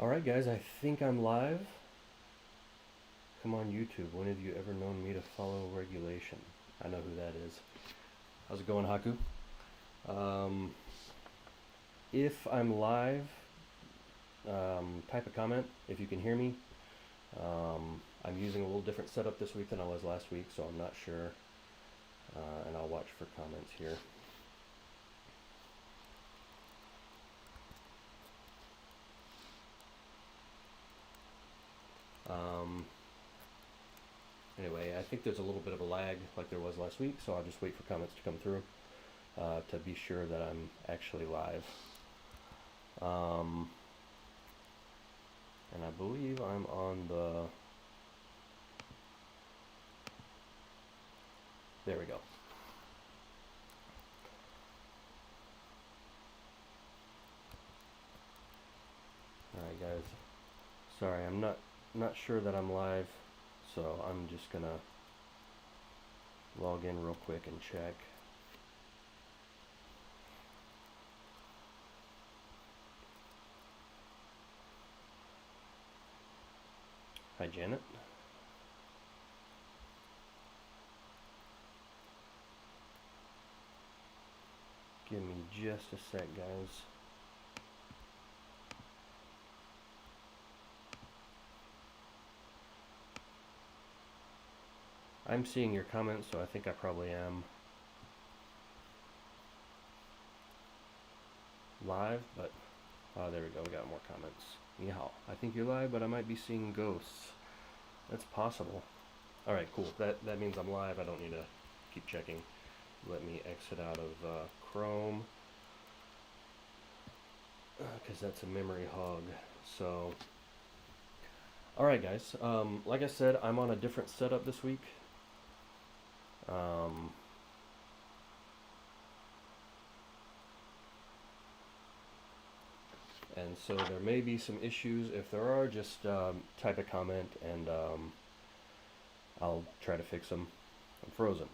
Alright guys, I think I'm live. Come on YouTube, when have you ever known me to follow regulation? I know who that is. How's it going, Haku? If I'm live, type a comment if you can hear me. I'm using a little different setup this week than I was last week, so I'm not sure. And I'll watch for comments here. Anyway, I think there's a little bit of a lag like there was last week, so I'll just wait for comments to come through to be sure that I'm actually live. And I believe I'm on the... There we go. Alright guys, sorry, I'm not sure that I'm live, so I'm just gonna log in real quick and check. Hi Janet. Give me just a sec, guys. I'm seeing your comments, so I think I probably am live, but there we go, we got more comments. Ni hao. I think you're live, but I might be seeing ghosts. That's possible. Alright, cool. That means I'm live. I don't need to keep checking. Let me exit out of Chrome, because that's a memory hog. So, alright guys, like I said, I'm on a different setup this week. And so there may be some issues. If there are, just type a comment and I'll try to fix them. I'm frozen.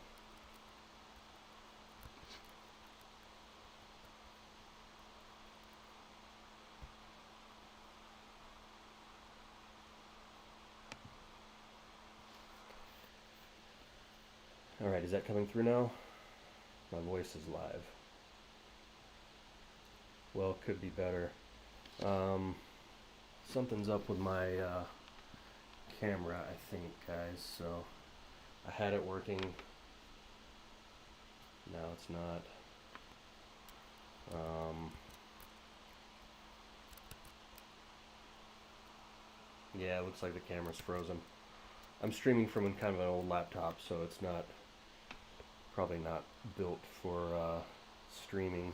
Alright, is that coming through now? My voice is live. Well, could be better. Something's up with my camera, I think, guys. So I had it working. Now it's not. Yeah, it looks like the camera's frozen. I'm streaming from kind of an old laptop, so it's probably not built for streaming.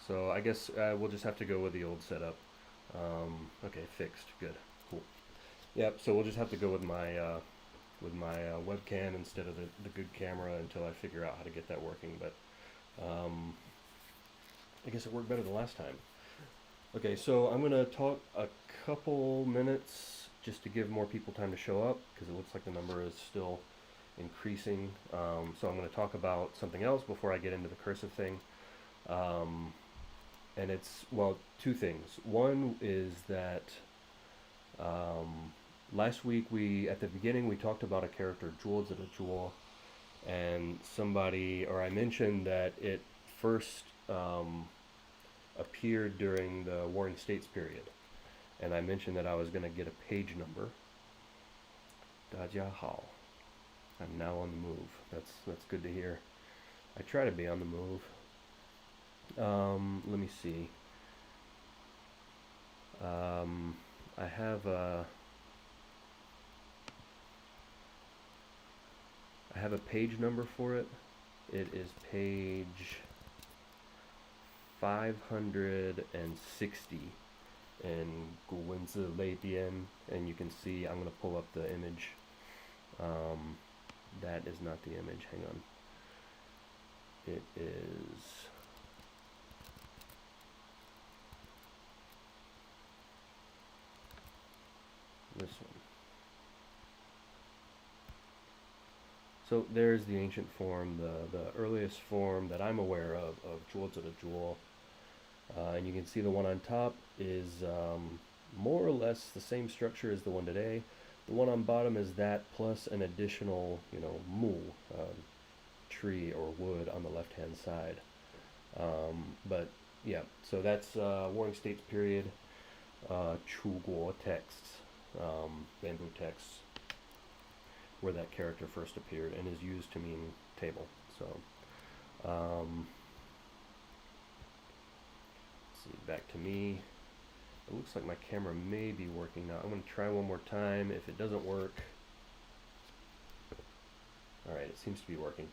So I guess we'll just have to go with the old setup. Okay, fixed. Good. Cool. Yep. So we'll just have to go with my webcam instead of the good camera until I figure out how to get that working. But I guess it worked better the last time. Okay, so I'm gonna talk a couple minutes just to give more people time to show up, because it looks like the number is still increasing. So I'm going to talk about something else before I get into the cursive thing. And it's, well, two things. One is that last week at the beginning, we talked about a character, Jewel to the Jewel, and I mentioned that it first appeared during the Warring States period. And I mentioned that I was going to get a page number. Dajia Hao. I'm now on the move. That's good to hear. I try to be on the move. Let me see. I have a page number for it. It is page 560 in 古文字类编, and you can see, I'm going to pull up the image. That is not the image, hang on. It is this one. So there's the ancient form, the earliest form that I'm aware of Jewel to the Jewel. And you can see the one on top is more or less the same structure as the one today. The one on bottom is that plus an additional, mu, tree or wood on the left-hand side. But yeah, so that's Warring States period, Chuguo texts, bamboo texts, where that character first appeared and is used to mean table. So, let's see, back to me. It looks like my camera may be working now. I'm going to try one more time. If it doesn't work, alright, it seems to be working.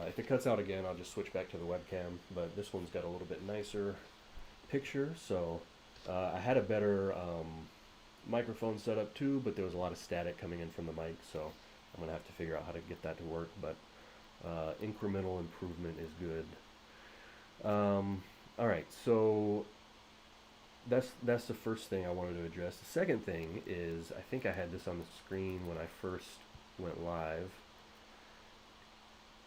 If it cuts out again, I'll just switch back to the webcam, but this one's got a little bit nicer picture, so I had a better microphone set up too, but there was a lot of static coming in from the mic, so I'm going to have to figure out how to get that to work, but incremental improvement is good. Alright, so that's the first thing I wanted to address. The second thing is, I think I had this on the screen when I first went live,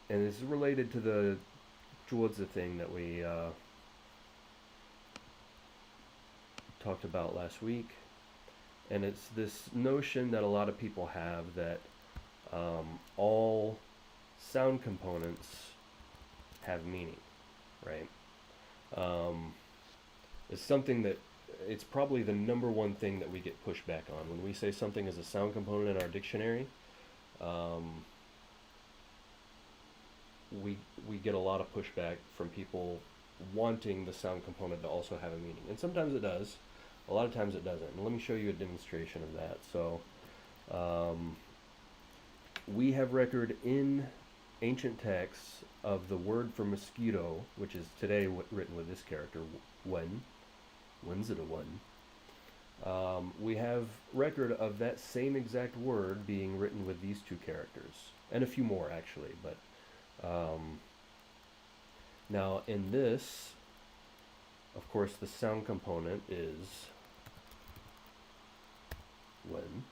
and this is related to the Zhuozi thing that we talked about last week, and it's this notion that a lot of people have that all sound components have meaning, right? It's something that it's probably the number one thing that we get pushback on when we say something is a sound component in our dictionary. We get a lot of pushback from people wanting the sound component to also have a meaning, and sometimes it does. A lot of times it doesn't. And let me show you a demonstration of that. So we have record in ancient texts of the word for mosquito, which is today written with this character, wen. When's it a one? We have record of that same exact word being written with these two characters, and a few more actually, but now in this, of course, the sound component is when.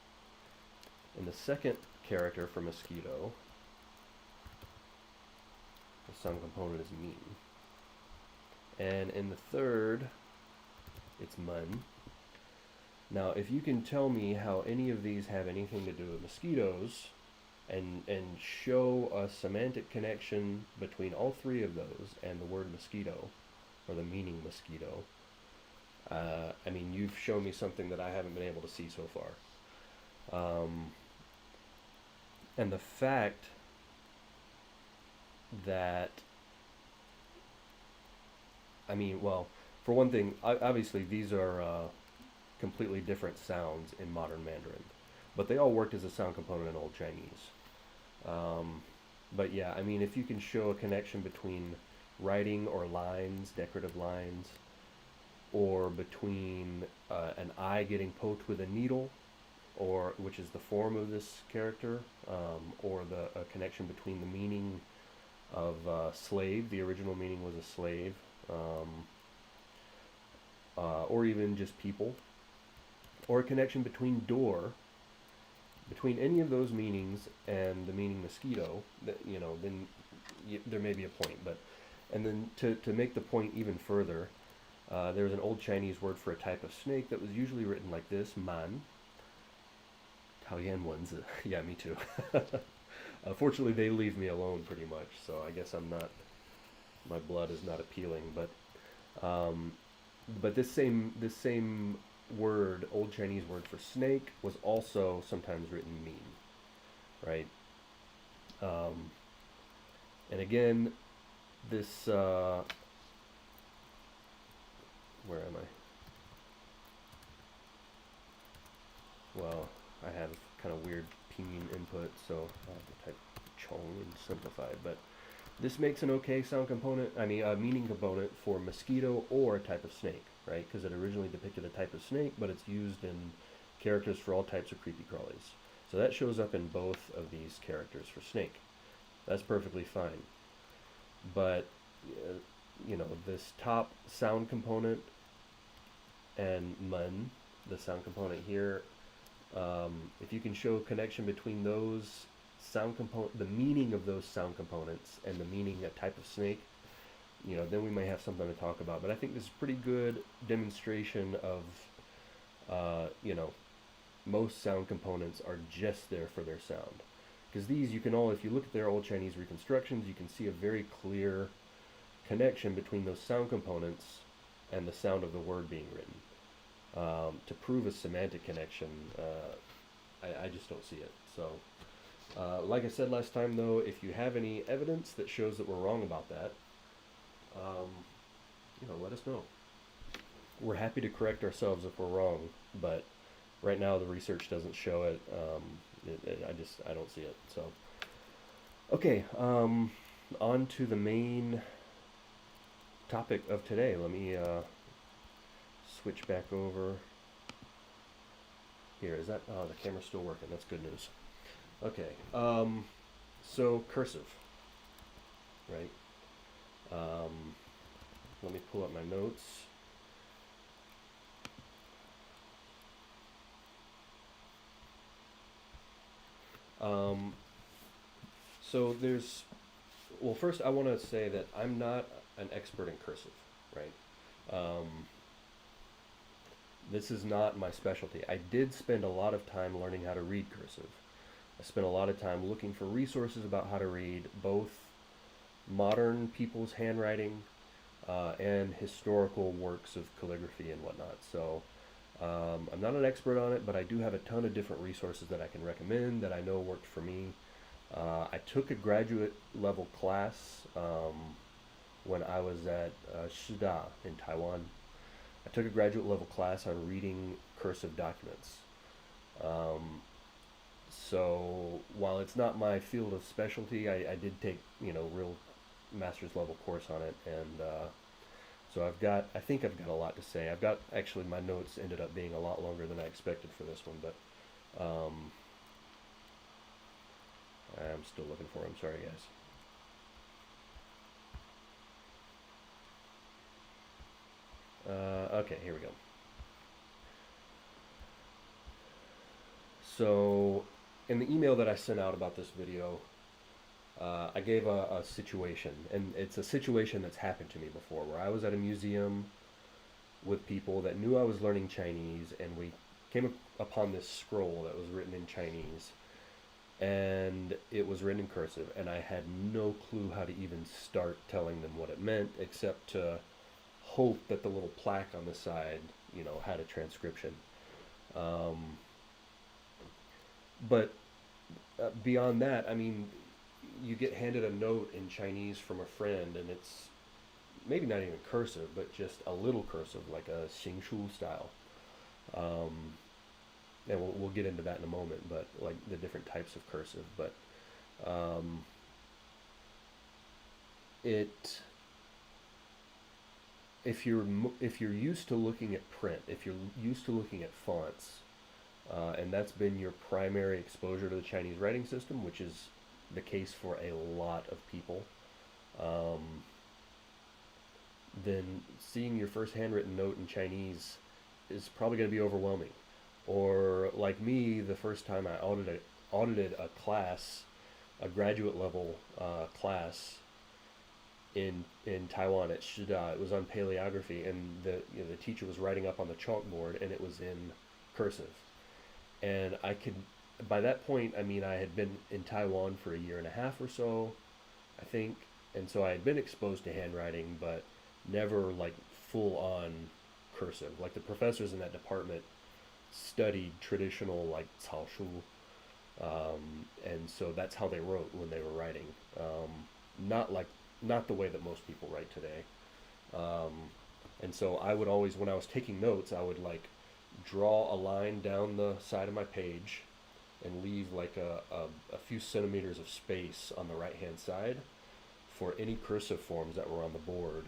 In the second character for mosquito, the sound component is mean. And in the third, it's mun. Now, if you can tell me how any of these have anything to do with mosquitoes, and show a semantic connection between all three of those and the word mosquito, or the meaning mosquito, I mean, you've shown me something that I haven't been able to see so far. And the fact that, I mean, well, for one thing, obviously these are completely different sounds in modern Mandarin, but they all worked as a sound component in Old Chinese. But yeah, I mean, if you can show a connection between writing or lines, decorative lines, or between an eye getting poked with a needle, or which is the form of this character, or a connection between the meaning of slave, the original meaning was a slave, or even just people, or a connection between door, between any of those meanings and the meaning mosquito, that, then there may be a point. But and then to make the point even further, there's an old Chinese word for a type of snake that was usually written like this: man. Taoyan ones, yeah, me too. Fortunately, they leave me alone pretty much, so I guess my blood is not appealing. But this same word, old Chinese word for snake, was also sometimes written mean, right? And again, this, where am I? Well, I have kind of weird pinyin input, so I have to type chong and simplified, but this makes an okay sound component, I mean a meaning component for mosquito or a type of snake, right? Because it originally depicted a type of snake, but it's used in characters for all types of creepy crawlies. So that shows up in both of these characters for snake. That's perfectly fine. But, this top sound component and mun, the sound component here, if you can show a connection between those the meaning of those sound components and the meaning a type of snake, then we may have something to talk about. But I think this is a pretty good demonstration of You know, most sound components are just there for their sound. Because these, you can all, if you look at their old Chinese reconstructions, you can see a very clear connection between those sound components and the sound of the word being written. To prove a semantic connection, I just don't see it. So, like I said last time, though, if you have any evidence that shows that we're wrong about that, let us know. We're happy to correct ourselves if we're wrong, but right now the research doesn't show it. I don't see it. So, okay, on to the main topic of today. Let me switch back over. Here, is that, the camera's still working. That's good news. Okay, so cursive, right? Let me pull up my notes. So there's, well, first I want to say that I'm not an expert in cursive, right? This is not my specialty. I did spend a lot of time learning how to read cursive. I spent a lot of time looking for resources about how to read both modern people's handwriting and historical works of calligraphy and whatnot. So I'm not an expert on it, but I do have a ton of different resources that I can recommend that I know worked for me. I took a graduate level class when I was at Shida in Taiwan. I took a graduate level class on reading cursive documents. So while it's not my field of specialty, I did take, real master's level course on it, and so I think I've got a lot to say. Actually, my notes ended up being a lot longer than I expected for this one, but I'm still looking for them. Sorry, guys. Okay, here we go. So, in the email that I sent out about this video, I gave a situation, and it's a situation that's happened to me before, where I was at a museum with people that knew I was learning Chinese, and we came upon this scroll that was written in Chinese, and it was written in cursive, and I had no clue how to even start telling them what it meant, except to hope that the little plaque on the side, had a transcription. But beyond that, I mean, you get handed a note in Chinese from a friend, and it's maybe not even cursive, but just a little cursive, like a Xingшу style. And we'll get into that in a moment, but like the different types of cursive. But it if you're used to looking at print, if you're used to looking at fonts, and that's been your primary exposure to the Chinese writing system, which is the case for a lot of people, then seeing your first handwritten note in Chinese is probably going to be overwhelming. Or like me, the first time I audited a class, a graduate level class in Taiwan at Shida. It was on paleography, and the teacher was writing up on the chalkboard, and it was in cursive. And by that point, I mean, I had been in Taiwan for a year and a half or so, I think, and so I had been exposed to handwriting, but never like full on cursive. Like the professors in that department studied traditional like Cao Shu, and so that's how they wrote when they were writing. Not the way that most people write today. And so I would always, when I was taking notes, I would like draw a line down the side of my page and leave like a few centimeters of space on the right hand side for any cursive forms that were on the board.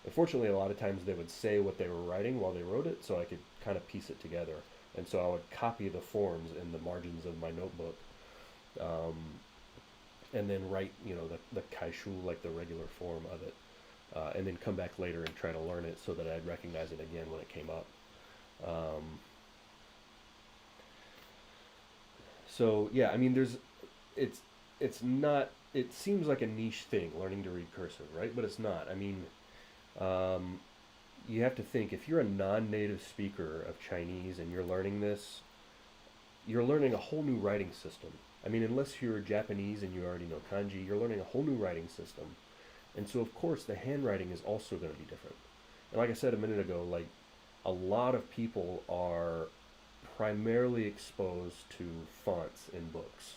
Unfortunately, a lot of times they would say what they were writing while they wrote it, so I could kind of piece it together. And so I would copy the forms in the margins of my notebook, and then write, the kaishu, like the regular form of it, and then come back later and try to learn it so that I'd recognize it again when it came up. So yeah, I mean, it's not. It seems like a niche thing, learning to read cursive, right? But it's not. I mean, you have to think, if you're a non-native speaker of Chinese and you're learning this, you're learning a whole new writing system. I mean, unless you're Japanese and you already know kanji, you're learning a whole new writing system. And so, of course, the handwriting is also going to be different. And like I said a minute ago, like a lot of people are primarily exposed to fonts in books,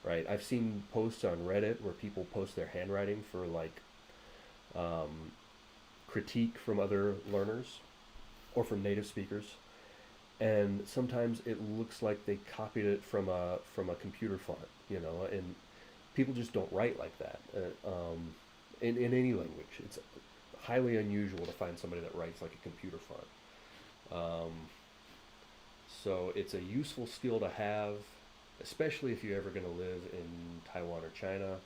right? I've seen posts on Reddit where people post their handwriting for like um, critique from other learners or from native speakers, and sometimes it looks like they copied it from a computer font, you know, and people just don't write like that. In any language, it's highly unusual to find somebody that writes like a computer font. Um, so it's a useful skill to have, especially if you're ever going to live in Taiwan or China,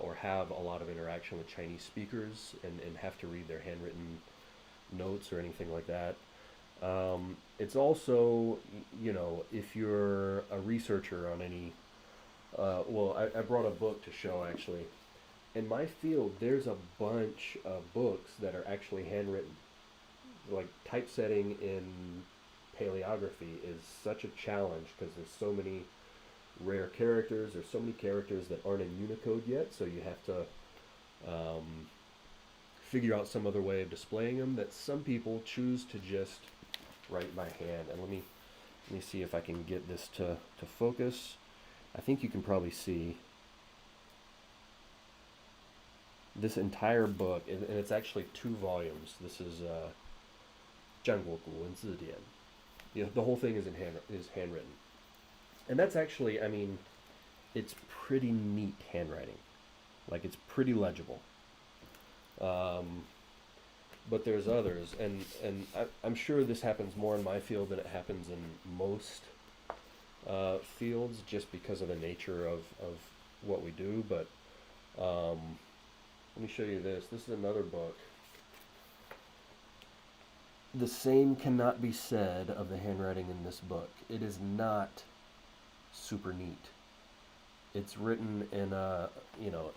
or have a lot of interaction with Chinese speakers and have to read their handwritten notes or anything like that. It's also, you know, if you're a researcher on any, well, I brought a book to show actually. In my field, there's a bunch of books that are actually handwritten. Like typesetting in paleography is such a challenge because there's so many rare characters. There's so many characters that aren't in Unicode yet, so you have to figure out some other way of displaying them. That some people choose to just write by hand. And let me see if I can get this to focus. I think you can probably see this entire book, and it's actually 2 volumes. This is 《战国古文字典》. You know, the whole thing is handwritten, and that's actually, I mean, it's pretty neat handwriting. Like it's pretty legible. Um, but there's others, and I'm sure this happens more in my field than it happens in most fields, just because of the nature of what we do. But um, let me show you this. This is another book. The same cannot be said of the handwriting in this book. It is not super neat. It's written in a, you know,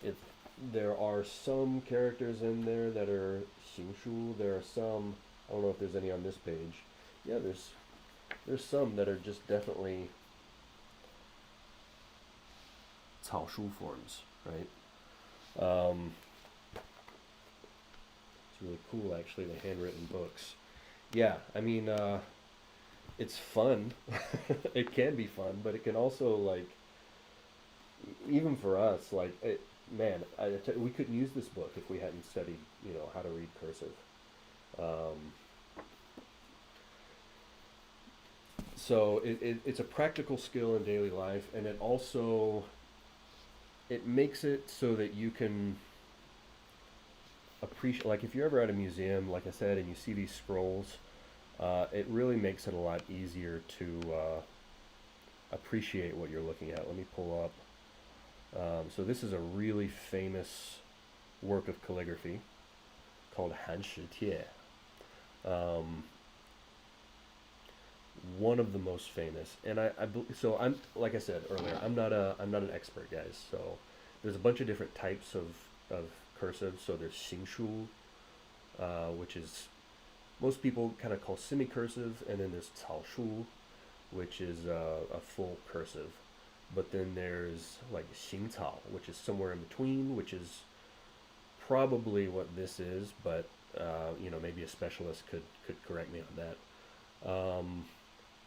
there are some characters in there that are xingshu. There are some, I don't know if there's any on this page. Yeah, there's some that are just definitely 草书 forms, right? It's really cool, actually, the handwritten books. Yeah, I mean, it's fun. It can be fun, but it can also, like, even for us, like, man, we couldn't use this book if we hadn't studied, you know, how to read cursive. Um, so it's a practical skill in daily life, and it also it makes it so that you can appreciate, like if you're ever at a museum, like I said, and you see these scrolls, it really makes it a lot easier to appreciate what you're looking at. Let me pull up. So this is a really famous work of calligraphy called Handwriting. Um, one of the most famous, and so I'm, like I said earlier, I'm not an expert, guys. So there's a bunch of different types of cursive. So there's Xingshu, which is most people kind of call semi-cursive, and then there's Caoshu, which is a full cursive. But then there's like Xingcao, which is somewhere in between, which is probably what this is, but you know, maybe a specialist could correct me on that.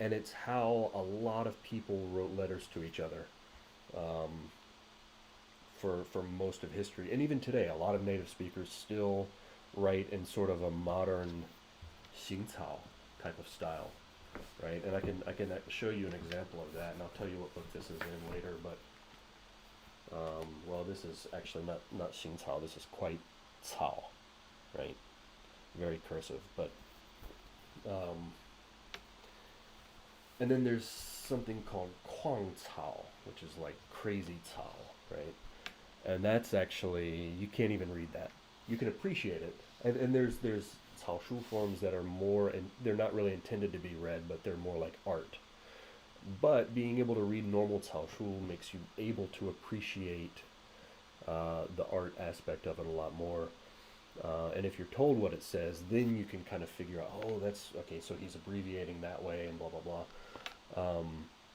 And it's how a lot of people wrote letters to each other um, for most of history, and even today, a lot of native speakers still write in sort of a modern Xingcao type of style, right? And I can show you an example of that, and I'll tell you what book this is in later. But well, this is actually not Xingcao. This is quite Cao, right? Very cursive, but and then there's something called Kuang Cao, which is like crazy Cao, right? And that's actually, you can't even read that. You can appreciate it, and there's Cao Shu forms that are more, and they're not really intended to be read, but they're more like art. But being able to read normal Cao Shu makes you able to appreciate the art aspect of it a lot more. And if you're told what it says, then you can kind of figure out, oh, that's okay. So he's abbreviating that way, and blah blah blah.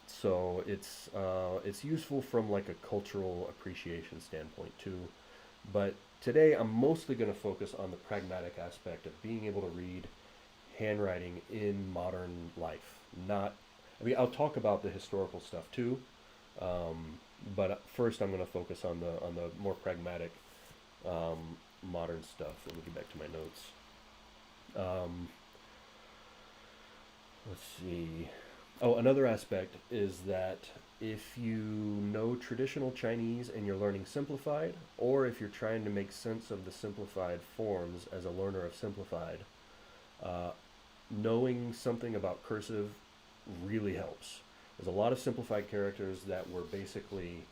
So it's useful from like a cultural appreciation standpoint too. But today I'm mostly going to focus on the pragmatic aspect of being able to read handwriting in modern life. Not, I mean, I'll talk about the historical stuff too, but first I'm going to focus on the more pragmatic modern stuff. Let me get back to my notes. Let's see. Oh, another aspect is that if you know traditional Chinese and you're learning simplified, or if you're trying to make sense of the simplified forms as a learner of simplified, uh, knowing something about cursive really helps. There's a lot of simplified characters that were basically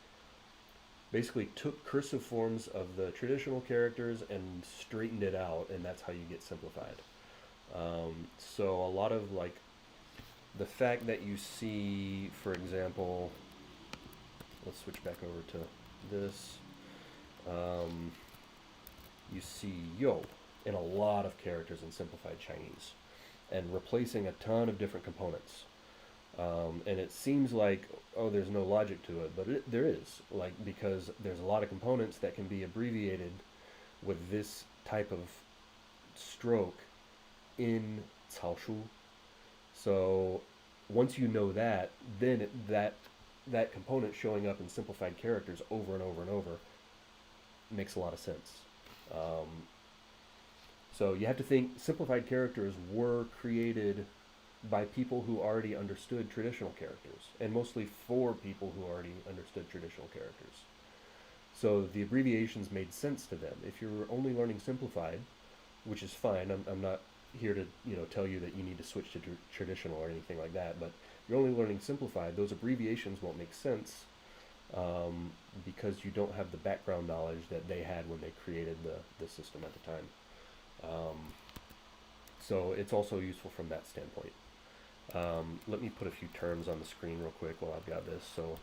took cursive forms of the traditional characters and straightened it out, and that's how you get simplified. So a lot of like the fact that you see, for example, let's switch back over to this. Um, you see yo in a lot of characters in simplified Chinese, and replacing a ton of different components. And it seems like, oh, there's no logic to it, but there is, like, because there's a lot of components that can be abbreviated with this type of stroke in 草书. So once you know that, then that component showing up in simplified characters over and over and over makes a lot of sense. Um, so you have to think simplified characters were created by people who already understood traditional characters, and mostly for people who already understood traditional characters. So the abbreviations made sense to them. If you're only learning simplified, which is fine, I'm not here to tell you that you need to switch to traditional or anything like that, but you're only learning simplified, those abbreviations won't make sense, because you don't have the background knowledge that they had when they created the system at the time. Um, so it's also useful from that standpoint. Let me put a few terms on the screen real quick while I've got this. So,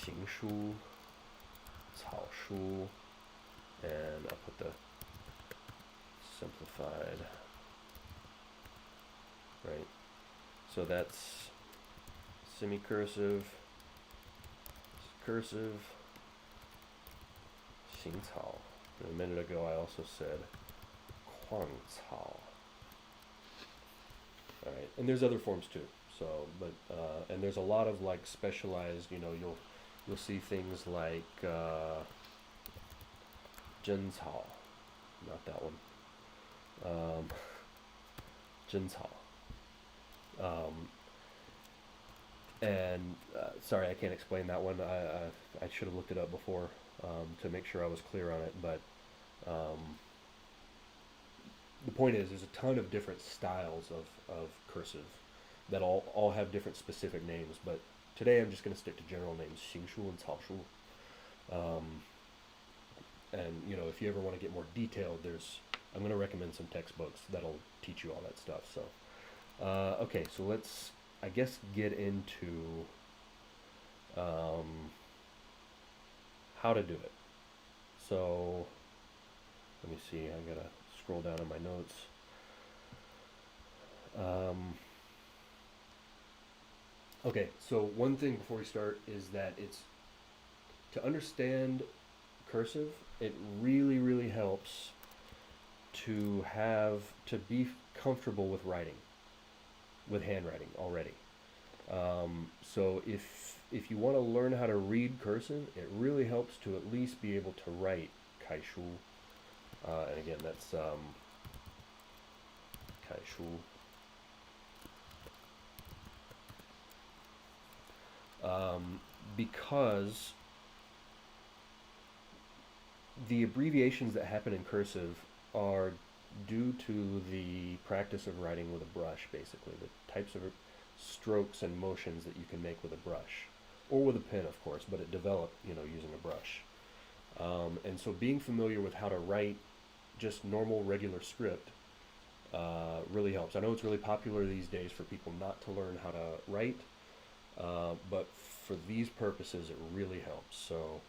行书, 草书, and I'll put the simplified, right? So that's semi-cursive, cursive, 行草. A minute ago I also said 框草. All right, and there's other forms too. So, but and there's a lot of like specialized. You'll see things like 真草, not that one. 真草. And sorry, I can't explain that one. I should have looked it up before to make sure I was clear on it. But the point is, there's a ton of different styles of cursive that all have different specific names. But today I'm just going to stick to general names, 行书 and 草书. And if you ever want to get more detailed, I'm going to recommend some textbooks that'll teach you all that stuff. So, okay, so let's, I guess, get into how to do it. So, let me see, I gotta scroll down on my notes. Okay, so one thing before we start is that to understand cursive, it really, really helps to be comfortable with handwriting already. So if you want to learn how to read cursive, it really helps to at least be able to write 楷书. And again, that's 楷书. Because the abbreviations that happen in cursive are due to the practice of writing with a brush, basically, the types of strokes and motions that you can make with a brush, or with a pen, of course, but it developed, using a brush. And so being familiar with how to write just normal, regular script really helps. I know it's really popular these days for people not to learn how to write, but for these purposes, it really helps. So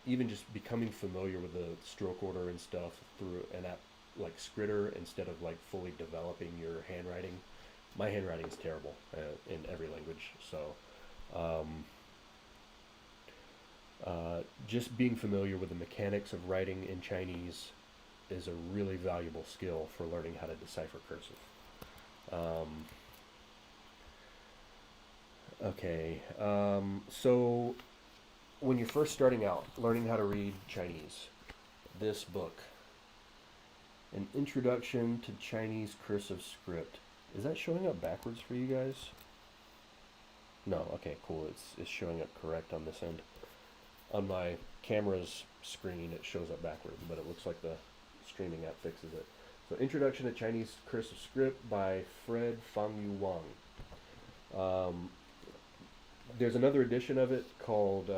even just becoming familiar with the stroke order and stuff through an app like Skritter instead of like fully developing your handwriting. My handwriting is terrible in every language, so um, just being familiar with the mechanics of writing in Chinese is a really valuable skill for learning how to decipher cursive. Um, so when you're first starting out learning how to read Chinese, this book, An Introduction to Chinese Cursive Script, is that showing up backwards for you guys? No, okay, cool. It's showing up correct on this end. On my camera's screen, it shows up backwards, but it looks like the streaming app fixes it. So, Introduction to Chinese Cursive Script by Fred Fangyu Wang. There's another edition of it called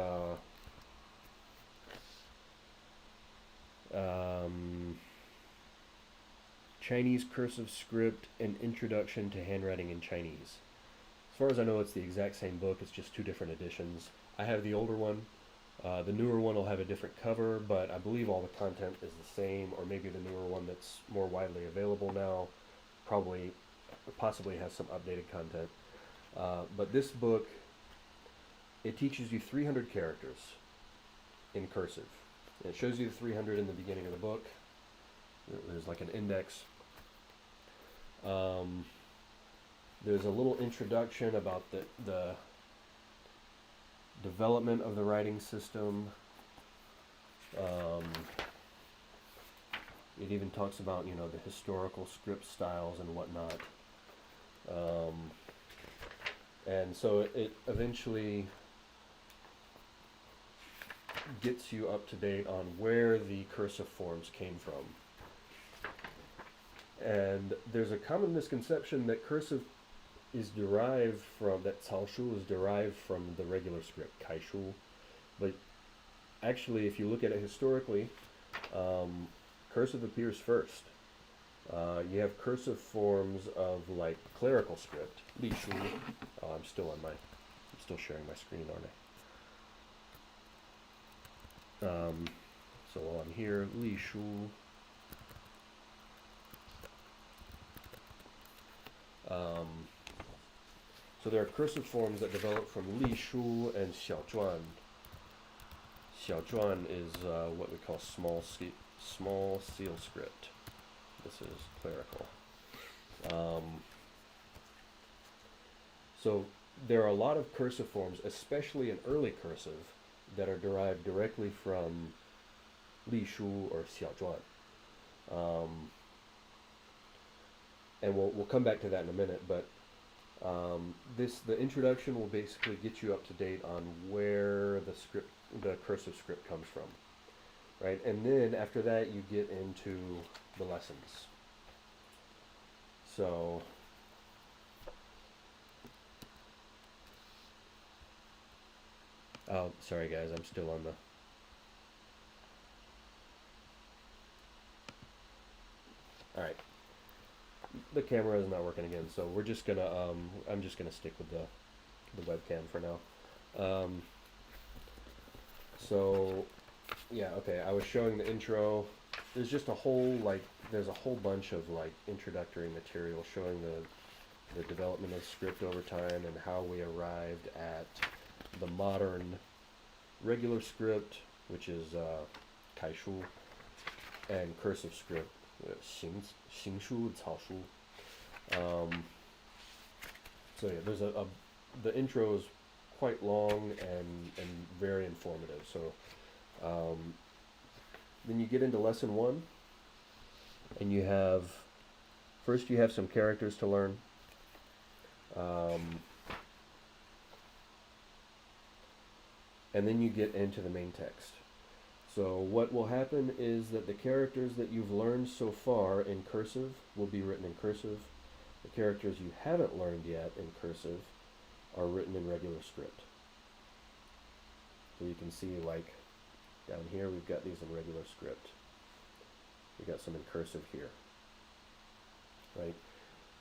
Chinese Cursive Script, An Introduction to Handwriting in Chinese. As far as I know, it's the exact same book. It's just two different editions. I have the older one. The newer one will have a different cover, but I believe all the content is the same, or maybe the newer one that's more widely available now possibly has some updated content. But this book, it teaches you 300 characters in cursive. And it shows you the 300 in the beginning of the book. There's like an index. There's a little introduction about the development of the writing system. It even talks about, the historical script styles and whatnot. And so it eventually gets you up to date on where the cursive forms came from. And there's a common misconception that cursive is derived from, that Cao Shu is derived from the regular script, Kai Shu. But actually, if you look at it historically, cursive appears first. You have cursive forms of like clerical script, Li Shu. Oh, I'm still sharing my screen, aren't I? So while I'm here, Li Shu. So there are cursive forms that develop from Li Shu and Xiaozhuan. Xiaozhuan is what we call small seal script. This is clerical. So there are a lot of cursive forms, especially in early cursive, that are derived directly from Li Shu or Xiaozhuan. And we'll come back to that in a minute, but the introduction will basically get you up to date on where the cursive script comes from, right? And then after that, you get into the lessons. So sorry guys, I'm still on all right. The camera is not working again, so we're just gonna I'm just gonna stick with the webcam for now. So yeah, okay, I was showing the intro. There's just there's a whole bunch of like introductory material showing the development of script over time and how we arrived at the modern regular script, which is Kai Shu, and cursive script, Xing Shu, Cao Shu. So yeah, there's the intro is quite long and very informative. So then you get into lesson 1, and you have some characters to learn. And then you get into the main text. So what will happen is that the characters that you've learned so far in cursive will be written in cursive. The characters you haven't learned yet in cursive are written in regular script. So you can see, like, down here we've got these in regular script. We got some in cursive here, right?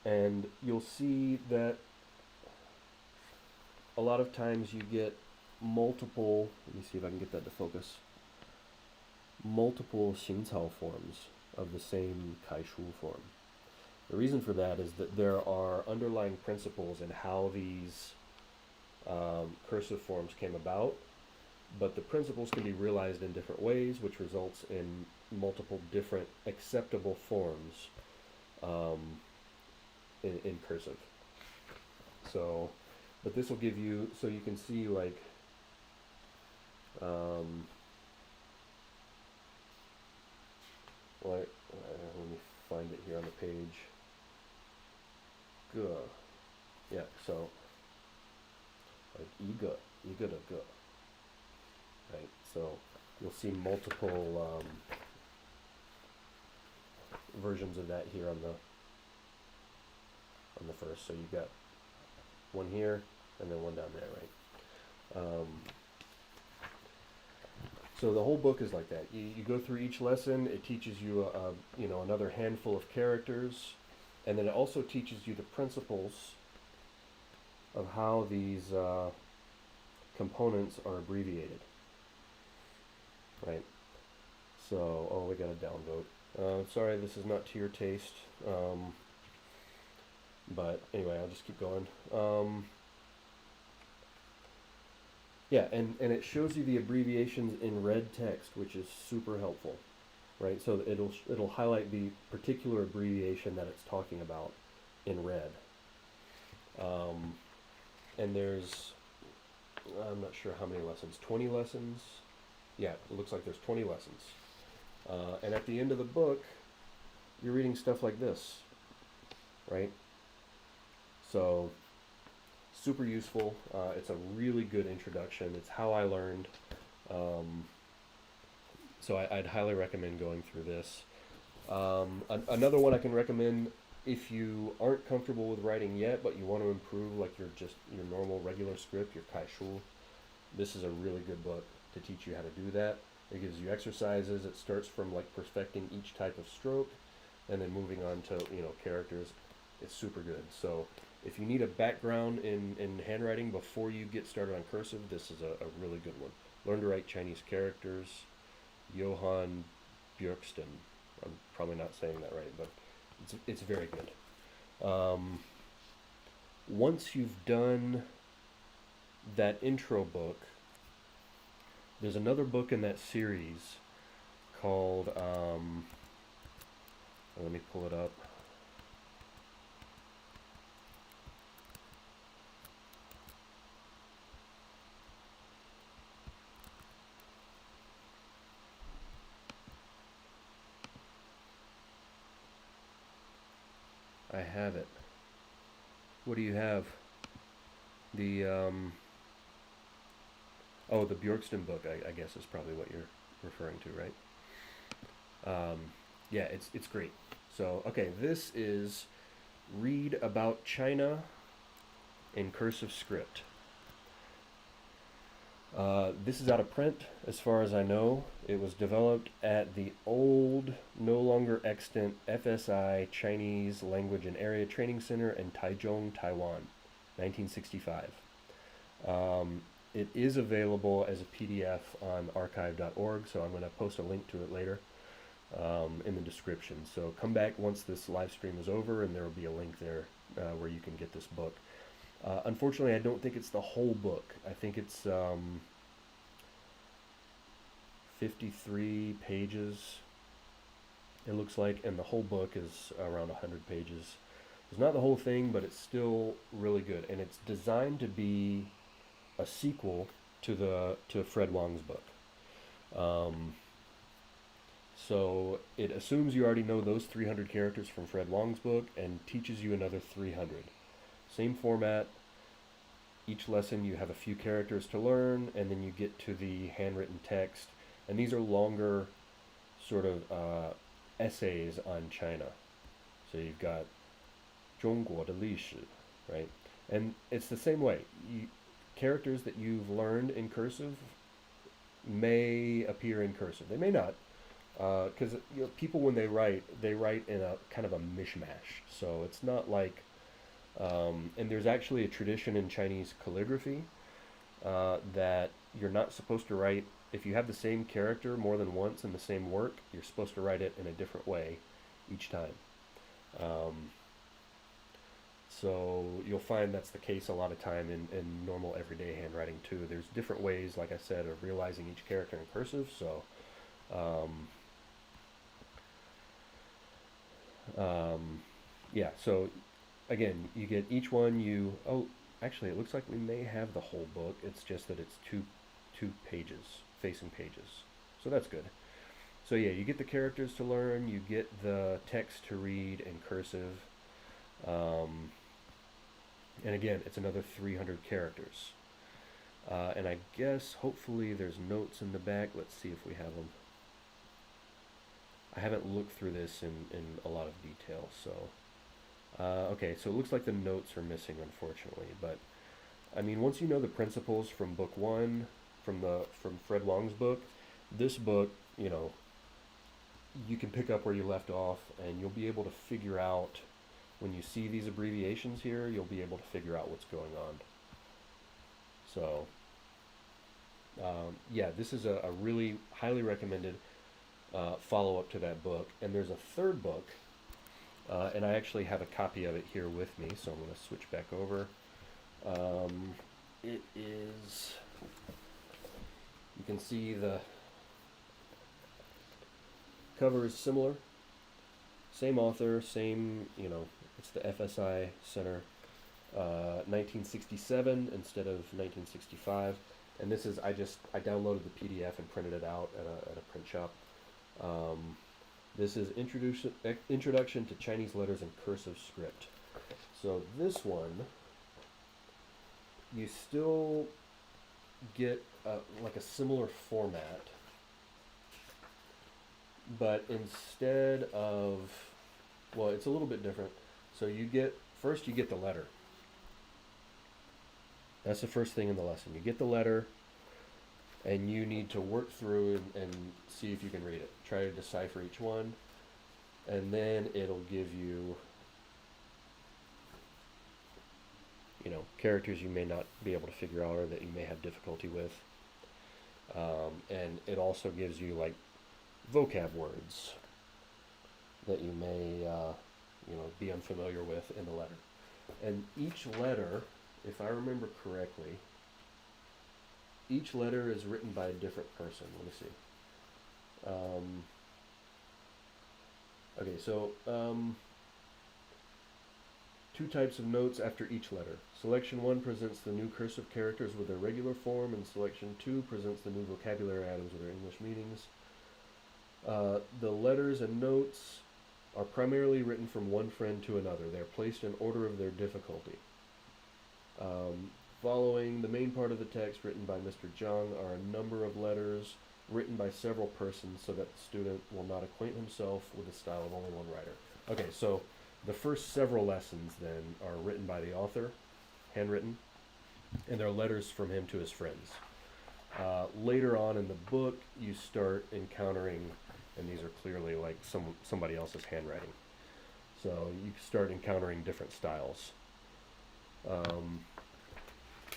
And you'll see that a lot of times you get multiple, let me see if I can get that to focus. multiple 行草 forms of the same 楷书 form. The reason for that is that there are underlying principles in how these cursive forms came about, but the principles can be realized in different ways, which results in multiple different acceptable forms in cursive. So, but this will give you, so you can see like, let me find it here on the page. Good. Yeah, so like 一个的个, right? So you'll see multiple versions of that here on the first. So you've got one here and then one down there, right? So the whole book is like that. You go through each lesson. It teaches you another handful of characters, and then it also teaches you the principles of how these components are abbreviated, right? So, oh, we got a downvote. Sorry, this is not to your taste, but anyway, I'll just keep going. Yeah, and it shows you the abbreviations in red text, which is super helpful, right? So it'll highlight the particular abbreviation that it's talking about in red. And there's, I'm not sure how many lessons, 20 lessons? Yeah, it looks like there's 20 lessons. And at the end of the book, you're reading stuff like this, right? So, super useful. It's a really good introduction. It's how I learned. So I'd highly recommend going through this. Another one I can recommend if you aren't comfortable with writing yet, but you want to improve like your normal regular script, your 楷书, this is a really good book to teach you how to do that. It gives you exercises. It starts from like perfecting each type of stroke and then moving on to, characters. It's super good. So if you need a background in handwriting before you get started on cursive, this is a really good one. Learn to write Chinese characters. Johann Björksten. I'm probably not saying that right, but it's very good. Once you've done that intro book, there's another book in that series called, let me pull it up. I have it. What do you have? The the Björksten book, I guess is probably what you're referring to, right? Yeah, it's great. So, okay, this is Read About China in Cursive Script. This is out of print, as far as I know. It was developed at the old, no longer extant FSI Chinese Language and Area Training Center in Taichung, Taiwan, 1965. It is available as a PDF on archive.org, so I'm going to post a link to it later in the description. So come back once this live stream is over, and there will be a link there where you can get this book. Unfortunately, I don't think it's the whole book. I think it's 53 pages, it looks like, and the whole book is around 100 pages. It's not the whole thing, but it's still really good, and it's designed to be a sequel to Fred Wong's book. So it assumes you already know those 300 characters from Fred Wong's book and teaches you another 300. Same format. Each lesson you have a few characters to learn, and then you get to the handwritten text. And these are longer sort of essays on China. So you've got 中国的历史, right? And it's the same way. Characters that you've learned in cursive may appear in cursive. They may not. Because people, when they write in a kind of a mishmash. So it's not like... and there's actually a tradition in Chinese calligraphy that you're not supposed to write if you have the same character more than once in the same work, you're supposed to write it in a different way each time. Um, so you'll find that's the case a lot of time in normal everyday handwriting too. There's different ways, like I said, of realizing each character in cursive. So um, yeah, so again, you get each one oh, actually it looks like we may have the whole book. It's just that it's two pages, facing pages. So that's good. So yeah, you get the characters to learn, you get the text to read in cursive. Um, and again, it's another 300 characters. And I guess hopefully there's notes in the back. Let's see if we have them. I haven't looked through this in a lot of detail, so okay, so it looks like the notes are missing, unfortunately. But I mean, once you know the principles from book one, from Fred Long's book, this book, you know, you can pick up where you left off, and you'll be able to figure out when you see these abbreviations here. You'll be able to figure out what's going on. So yeah, this is a really highly recommended follow up to that book. And there's a third book, and I actually have a copy of it here with me, so I'm going to switch back over. It is, you can see the cover is similar, same author, same, you know, it's the FSI Center, 1967 instead of 1965. And this is, I downloaded the PDF and printed it out at a print shop. This is Introduction to Chinese Letters in Cursive Script. So this one, you still get like a similar format, but instead of, well, it's a little bit different. So first you get the letter. That's the first thing in the lesson. You get the letter, and you need to work through and see if you can read it. Try to decipher each one, and then it'll give you, you know, characters you may not be able to figure out or that you may have difficulty with. And it also gives you like vocab words that you may, you know, be unfamiliar with in the letter. And each letter, if I remember correctly, each letter is written by a different person. Let me see. Okay, so two types of notes after each letter. Selection 1 presents the new cursive characters with their regular form, and Selection 2 presents the new vocabulary items with their English meanings. The letters and notes are primarily written from one friend to another. They are placed in order of their difficulty. Following the main part of the text written by Mr. Zhang are a number of letters written by several persons so that the student will not acquaint himself with the style of only one writer. Okay, so the first several lessons then are written by the author, handwritten, and they're letters from him to his friends. Later on in the book, you start encountering, and these are clearly like somebody else's handwriting. So you start encountering different styles.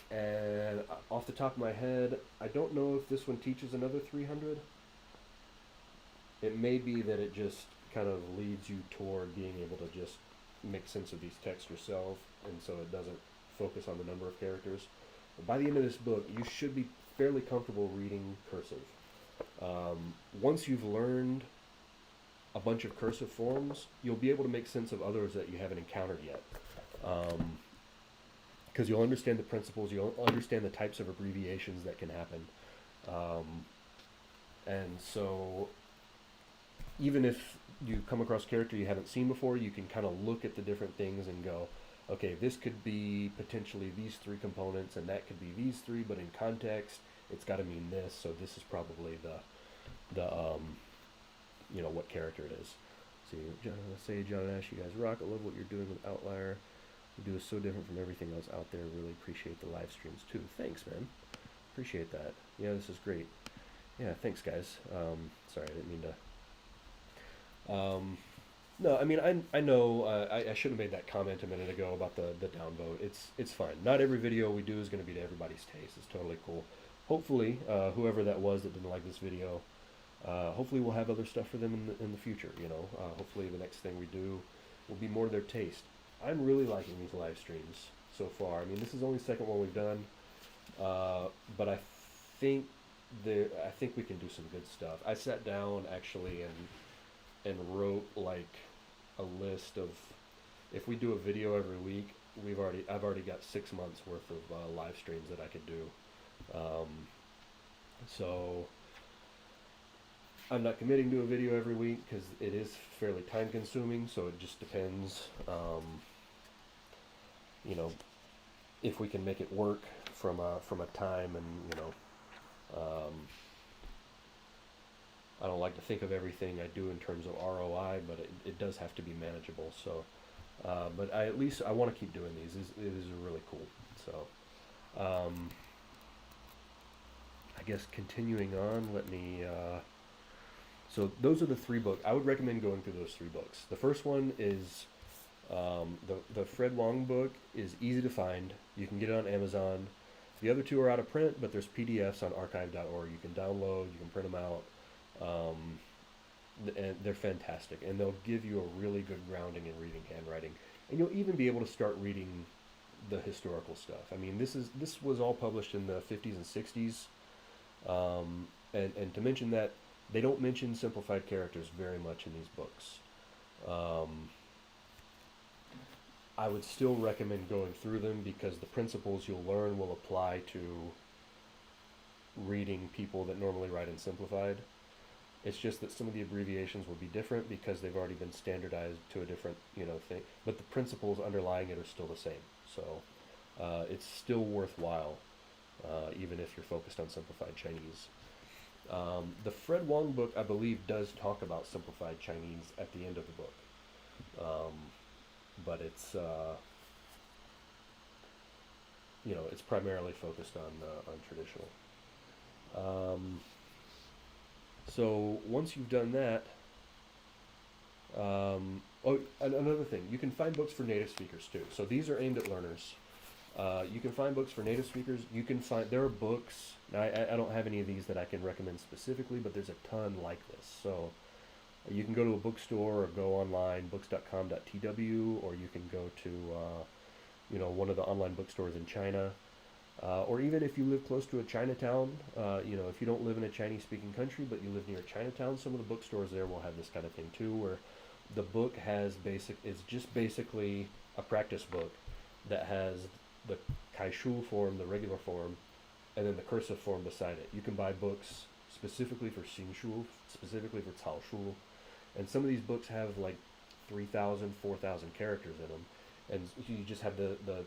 And off the top of my head, I don't know if this one teaches another 300. It may be that it just kind of leads you toward being able to just make sense of these texts yourself, and so it doesn't focus on the number of characters. But by the end of this book, you should be fairly comfortable reading cursive. Once you've learned a bunch of cursive forms, you'll be able to make sense of others that you haven't encountered yet. Because you'll understand the principles, you'll understand the types of abbreviations that can happen. And so even if you come across a character you haven't seen before, you can kind of look at the different things and go, okay, this could be potentially these three components, and that could be these three, but in context, it's got to mean this, so this is probably the you know, what character it is. See, John and Ash, you guys rock. I love what you're doing with Outlier. You do is so different from everything else out there. Really appreciate the live streams too. Thanks, man. Appreciate that. Yeah, this is great. Yeah, thanks, guys. Sorry, I didn't mean to. No, I mean, I know I should have made that comment a minute ago about the downvote. It's fine. Not every video we do is going to be to everybody's taste. It's totally cool. hopefully, whoever that was that didn't like this video, hopefully we'll have other stuff for them in the future. You know, hopefully the next thing we do will be more their taste. I'm really liking these live streams so far. I mean, this is only the second one we've done, but think I think we can do some good stuff. I sat down actually and wrote like a list of, if we do a video every week, I've already got 6 months worth of live streams that I could do. Um, so I'm not committing to a video every week because it is fairly time consuming. So it just depends, you know, if we can make it work from a time and I don't like to think of everything I do in terms of ROI, but it does have to be manageable. So, but at least I want to keep doing these. It is really cool. So, I guess continuing on, let me. So those are the 3 books. I would recommend going through those 3 books. The first one is the Fred Wong book is easy to find. You can get it on Amazon. The other 2 are out of print, but there's PDFs on archive.org. You can download, you can print them out. And they're fantastic, and they'll give you a really good grounding in reading handwriting, and you'll even be able to start reading the historical stuff. I mean, this was all published in the 50s and 60s, and to mention that they don't mention simplified characters very much in these books. I would still recommend going through them because the principles you'll learn will apply to reading people that normally write in simplified. It's just that some of the abbreviations will be different because they've already been standardized to a different, thing. But the principles underlying it are still the same. So it's still worthwhile, even if you're focused on simplified Chinese. The Fred Wong book, I believe, does talk about simplified Chinese at the end of the book. But it's, it's primarily focused on traditional. So once you've done that, another thing, you can find books for native speakers too. So these are aimed at learners. You can find books for native speakers. There are books, now I don't have any of these that I can recommend specifically, but there's a ton like this. So you can go to a bookstore or go online, books.com.tw, or you can go to, one of the online bookstores in China. Or even if you live close to a Chinatown, if you don't live in a Chinese-speaking country, but you live near Chinatown, some of the bookstores there will have this kind of thing too, where the book it's just basically a practice book that has the kaishu form, the regular form, and then the cursive form beside it. You can buy books specifically for Xingshu, specifically for Caoshu, and some of these books have like 3,000, 4,000 characters in them, and you just have the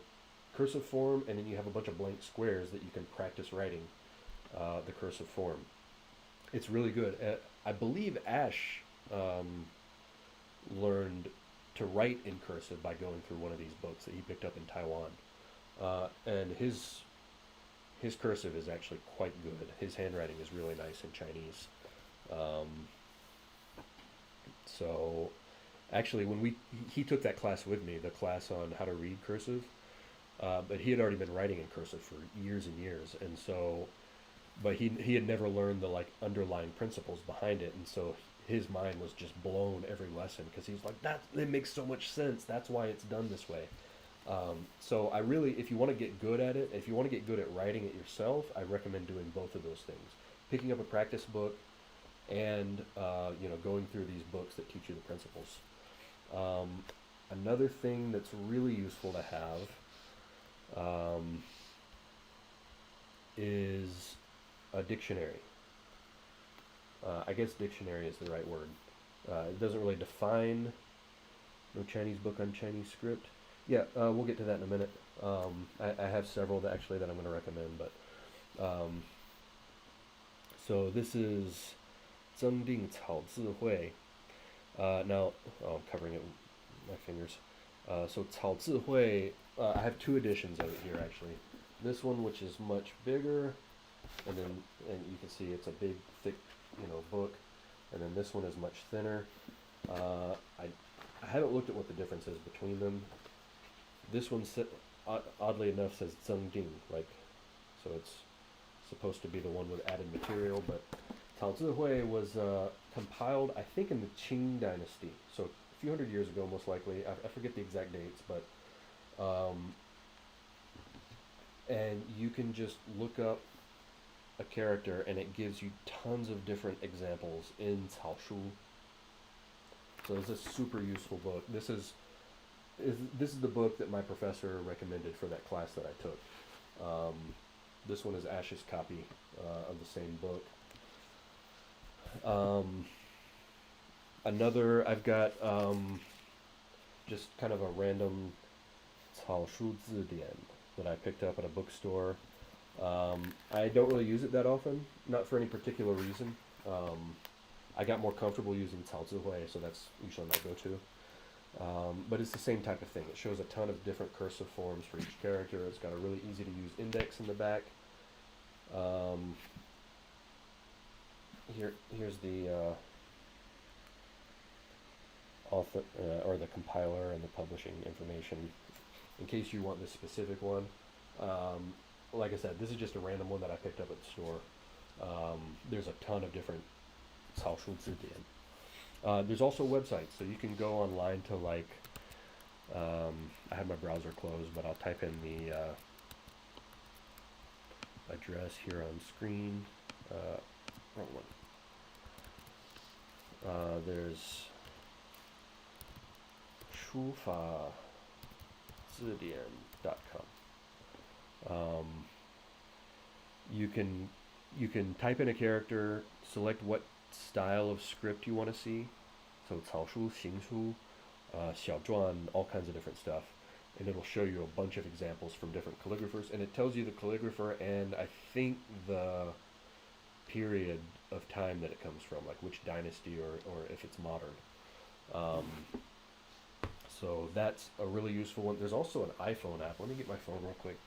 cursive form, and then you have a bunch of blank squares that you can practice writing the cursive form. It's really good. I believe Ash learned to write in cursive by going through one of these books that he picked up in Taiwan, and his cursive is actually quite good. His handwriting is really nice in Chinese. So actually, when he took that class with me, the class on how to read cursive. But he had already been writing in cursive for years and years, and so, but he had never learned the underlying principles behind it, and so his mind was just blown every lesson because he's like, it makes so much sense. That's why it's done this way. So I really, if you want to get good at it, if you want to get good at writing it yourself, I recommend doing both of those things: picking up a practice book and going through these books that teach you the principles. Another thing that's really useful to have. Is a dictionary. I guess dictionary is the right word. It doesn't really define no Chinese book on Chinese script. Yeah, we'll get to that in a minute. I have several that I'm going to recommend, but so this is 增订草字汇. Now, I'm covering it with my fingers. So 草字汇, I have 2 editions of it here actually. This one, which is much bigger, and you can see it's a big, thick, book, and then this one is much thinner. I haven't looked at what the difference is between them. This one, oddly enough, says 增订, so it's supposed to be the one with added material, but Tao Zihui was compiled, I think, in the Qing Dynasty, so a few hundred years ago, most likely. I forget the exact dates, but and you can just look up a character, and it gives you tons of different examples in Cao Shu. So it's a super useful book. This is the book that my professor recommended for that class that I took. This one is Ash's copy of the same book. I've got just kind of a random Cao Shu Zidian that I picked up at a bookstore. I don't really use it that often, not for any particular reason. I got more comfortable using Cao Zihui, so that's usually my go-to. But it's the same type of thing. It shows a ton of different cursive forms for each character. It's got a really easy to use index in the back. Here's the author or the compiler and the publishing information in case you want this specific one. Like I said, this is just a random one that I picked up at the store. There's a ton of different Cao Shu Zidian. There's also websites, so you can go online to I have my browser closed, but I'll type in the address here on screen. Wrong one. There's shufazidian.com. You can type in a character, select what style of script you want to see. So Cao Shu, Xing Shu, Xiao Zhuan, all kinds of different stuff. And it'll show you a bunch of examples from different calligraphers. And it tells you the calligrapher and I think the period of time that it comes from, like which dynasty or if it's modern. So that's a really useful one. There's also an iPhone app. Let me get my phone real quick.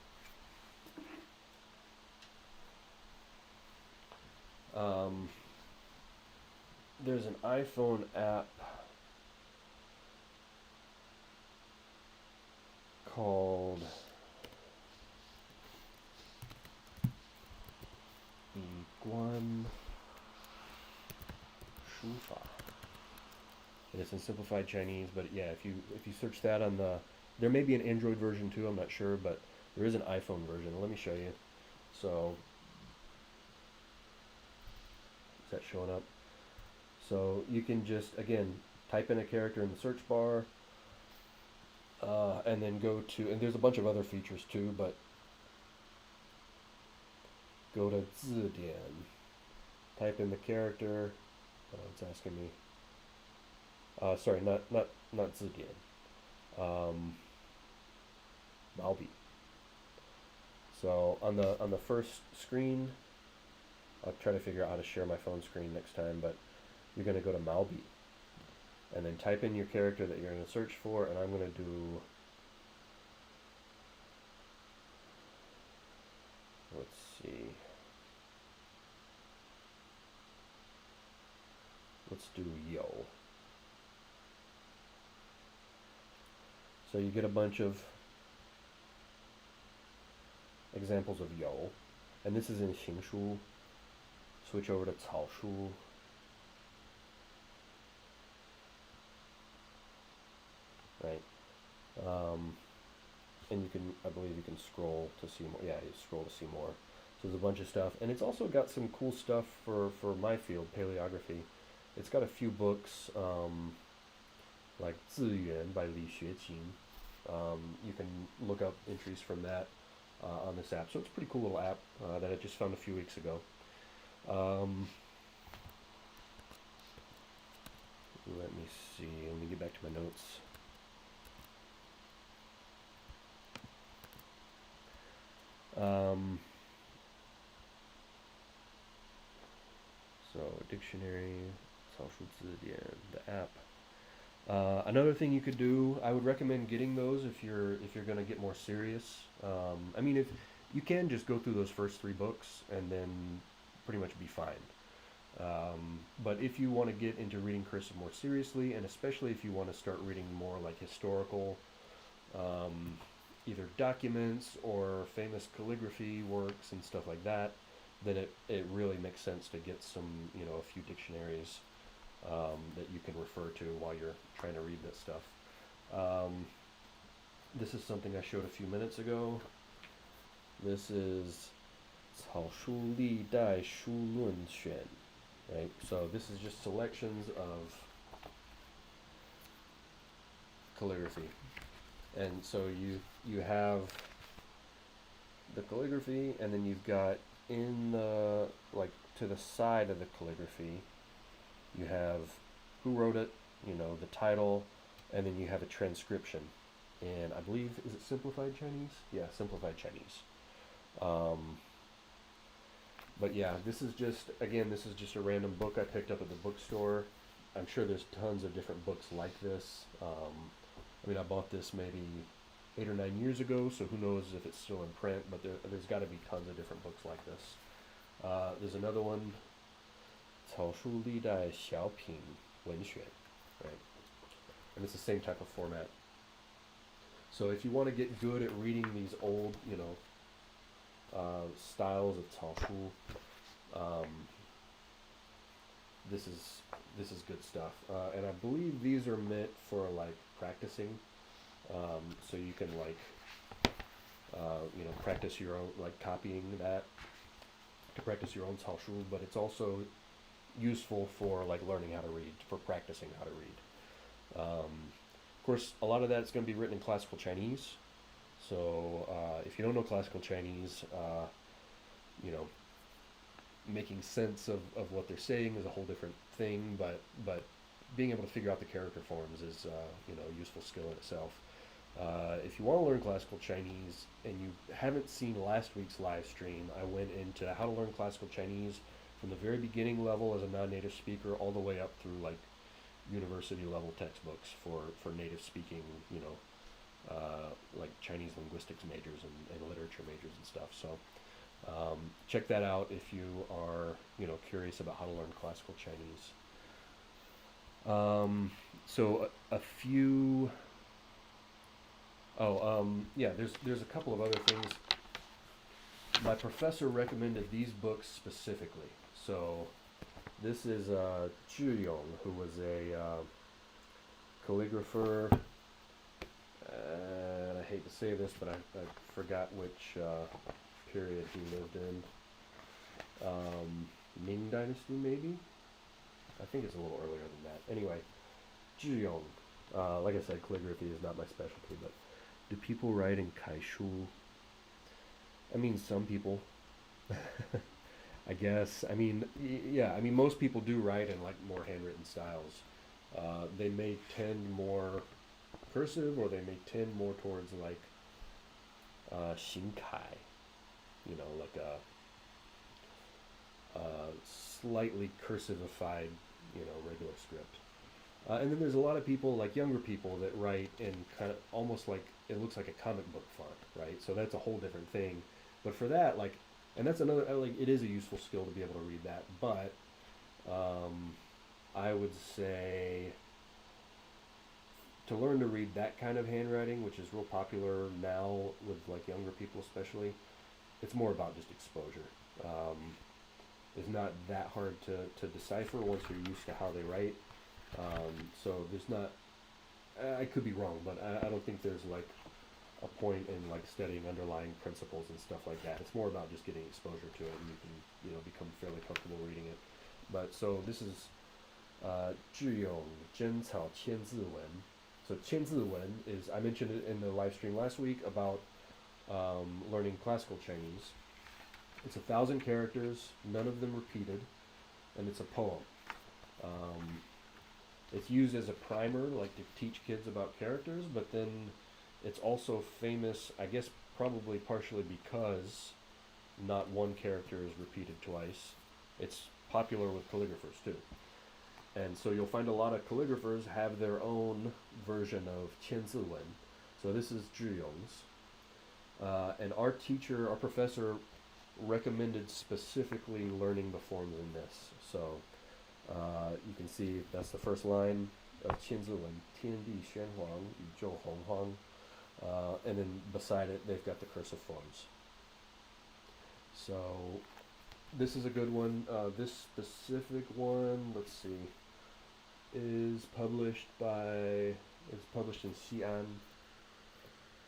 There's an iPhone app called Guan Shufa. And it's in simplified Chinese, but yeah, if you search that on there may be an Android version too, I'm not sure, but there is an iPhone version. Let me show you. So, is that showing up? So you can just, again, type in a character in the search bar, and then go to, and there's a bunch of other features too, but go to Zidian, type in the character, it's asking me, sorry, not Zidian, Malbi. So on the first screen, I'll try to figure out how to share my phone screen next time, but you're going to go to Malbi, and then type in your character that you're going to search for, and I'm going to do, let's see, let's do Yo. So you get a bunch of examples of Yo, and this is in Xing Shu. Switch over to Cao Shu. Right. And you can, I believe you can scroll to see more. Yeah, you scroll to see more. So there's a bunch of stuff. And it's also got some cool stuff for my field, paleography. It's got a few books, like Ziyuan by Li Xueqing. You can look up entries from that on this app. So it's a pretty cool little app that I just found a few weeks ago. Let me see. Let me get back to my notes. So dictionary, Cao Shu Zidian, the app. Another thing you could do, I would recommend getting those if you're going to get more serious. I mean, if you can just go through those first 3 books and then pretty much be fine. But if you want to get into reading cursive more seriously, and especially if you want to start reading more like historical, either documents or famous calligraphy works and stuff like that, then it really makes sense to get some, a few dictionaries that you can refer to while you're trying to read this stuff. This is something I showed a few minutes ago. This is 草书历代书论选, right? So this is just selections of calligraphy. And so you have the calligraphy, and then you've got in the, like, to the side of the calligraphy, you have who wrote it, the title, and then you have a transcription. And I believe, is it simplified Chinese? Yeah, simplified Chinese. But yeah, this is just a random book I picked up at the bookstore. I'm sure there's tons of different books like this. I bought this maybe 8 or 9 years ago, so who knows if it's still in print, but there's got to be tons of different books like this. There's another one, 草书历代小品文选, right? And it's the same type of format. So if you want to get good at reading these old, styles of 草书, this is good stuff. And I believe these are meant for like practicing, so you can practice your own, like copying that to practice your own 草书, but it's also useful for like learning how to read, for practicing how to read. Of course, a lot of that's going to be written in classical Chinese. So if you don't know classical Chinese, making sense of what they're saying is a whole different thing. But being able to figure out the character forms is a useful skill in itself. If you want to learn classical Chinese and you haven't seen last week's live stream, I went into how to learn classical Chinese from the very beginning level as a non-native speaker all the way up through like university level textbooks for native speaking, like Chinese linguistics majors and literature majors and stuff. So check that out if you are curious about how to learn classical Chinese. So a few. There's a couple of other things. My professor recommended these books specifically. So this is Zhi Yong, who was a calligrapher. I hate to say this, but I forgot which period he lived in. Ming Dynasty, maybe? I think it's a little earlier than that. Anyway, Zhi Yong. Like I said, calligraphy is not my specialty, but do people write in kaishu? I mean, some people. I guess. Most people do write in like more handwritten styles. They may tend more cursive, or they may tend more towards like xingkai, like a slightly cursivified, regular script. And then there's a lot of people, like younger people, that write in kind of almost like it looks like a comic book font, right? So that's a whole different thing. But for that, like, and that's another, like, it is a useful skill to be able to read that. But I would say to learn to read that kind of handwriting, which is real popular now with like younger people especially, it's more about just exposure. It's not that hard to decipher once you're used to how they write. So there's not, I could be wrong, but I don't think there's like a point in like studying underlying principles and stuff like that. It's more about just getting exposure to it, and you can, become fairly comfortable reading it. But so this is Zhi Yong 真草千字文. So 千字文 is, I mentioned it in the live stream last week about learning classical Chinese. It's 1,000 characters, none of them repeated, and it's a poem. It's used as a primer, like to teach kids about characters, but then it's also famous, I guess probably partially because not one character is repeated twice. It's popular with calligraphers too. And so you'll find a lot of calligraphers have their own version of 千字文. So this is Zhi Yong's. And our professor recommended specifically learning the forms in this. So you can see that's the first line of 千字文, 天地玄黄,宇宙洪荒. And then beside it, they've got the cursive forms. So this is a good one. This specific one, let's see, is published by, it's published in Xi'an.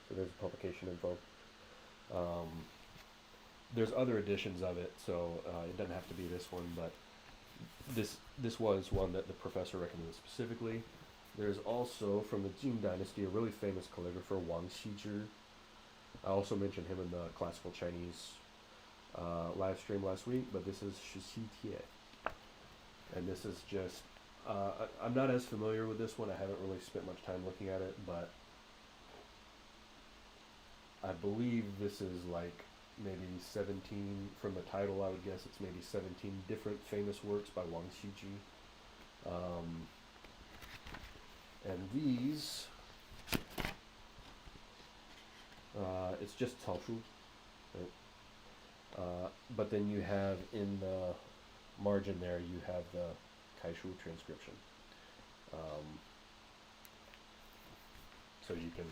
So there's publication info. Um, there's other editions of it, so it doesn't have to be this one, but this was one that the professor recommended specifically. There's also, from the Jin Dynasty, a really famous calligrapher, Wang Xizhi. I also mentioned him in the classical Chinese live stream last week, but this is Shi Tie. And this is just, I'm not as familiar with this one. I haven't really spent much time looking at it, but I believe this is like maybe 17, from the title I would guess it's maybe 17 different famous works by Wang Xizhi. And these, it's just Cao Shu, right? But then you have in the margin there, you have the Kai Shu transcription. So you can,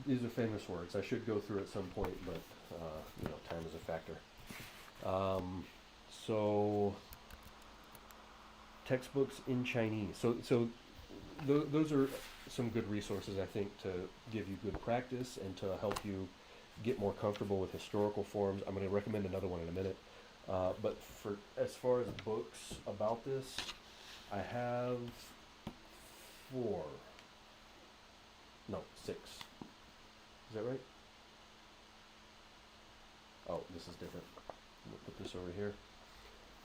these are famous works. I should go through at some point, but time is a factor. So textbooks in Chinese. So those are some good resources, I think, to give you good practice and to help you get more comfortable with historical forms. I'm going to recommend another one in a minute. But for as far as books about this, I have 6. Is that right? Oh, this is different. I'm going to put this over here.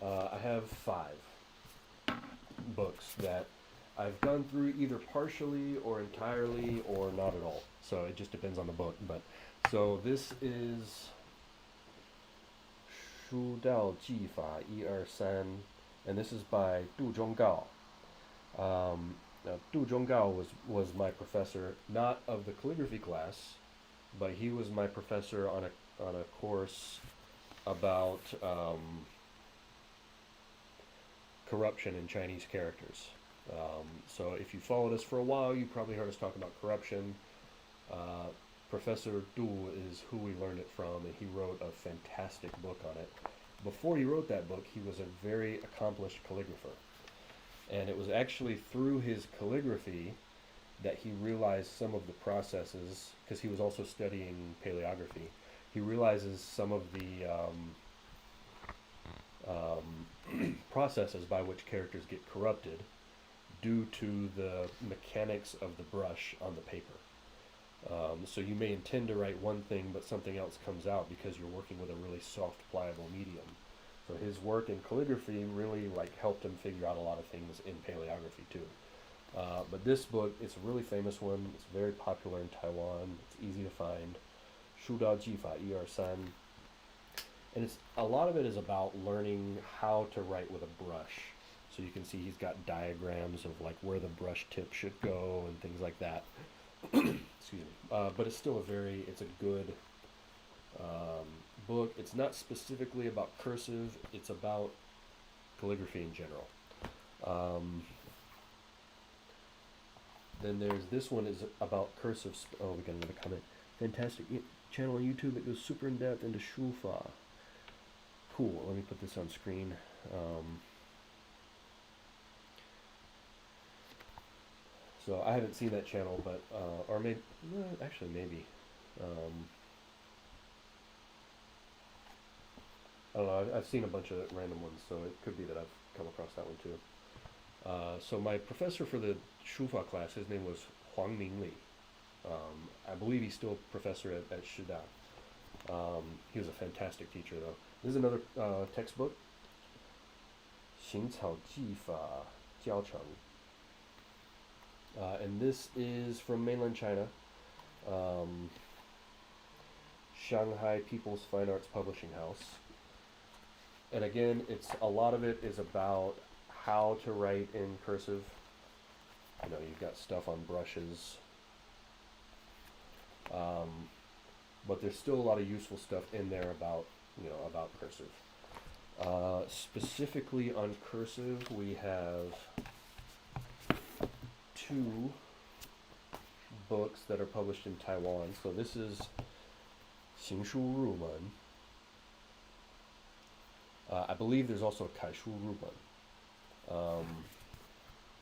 I have 5 books that I've gone through either partially or entirely or not at all. So it just depends on the book. But so this is 书道技法1、2、3, and this is by Du Zhonggao. Now, Du Zhonggao was my professor, not of the calligraphy class, but he was my professor on a course about corruption in Chinese characters. So if you followed us for a while, you probably heard us talk about corruption. Professor Du is who we learned it from, and he wrote a fantastic book on it. Before he wrote that book, he was a very accomplished calligrapher. And it was actually through his calligraphy that he realized some of the processes, because he was also studying paleography. He realizes some of the processes by which characters get corrupted due to the mechanics of the brush on the paper. So you may intend to write one thing, but something else comes out because you're working with a really soft, pliable medium. So his work in calligraphy really helped him figure out a lot of things in paleography too. But this book, it's a really famous one. It's very popular in Taiwan. It's easy to find. 书道技法1、2、3. And a lot of it is about learning how to write with a brush. So you can see he's got diagrams of where the brush tip should go and things like that. Excuse me. But it's still it's a good book. It's not specifically about cursive. It's about calligraphy in general. Then there's this one is about cursive. Oh, we got another comment. Fantastic channel on YouTube that goes super in depth into Shufa. Cool. Let me put this on screen. So I haven't seen that channel, but or maybe actually maybe. I don't know. I've seen a bunch of random ones, so it could be that I've come across that one too. So my professor for the Shufa class, his name was Huang Mingli. I believe he's still a professor at Shida. He was a fantastic teacher, though. This is another textbook. 行草技法教程. And this is from mainland China. Shanghai People's Fine Arts Publishing House. And again, a lot of it is about how to write in cursive. You've got stuff on brushes. But there's still a lot of useful stuff in there about cursive. Specifically on cursive, we have 2 books that are published in Taiwan. So this is 行书入门. I believe there's also 楷书入门.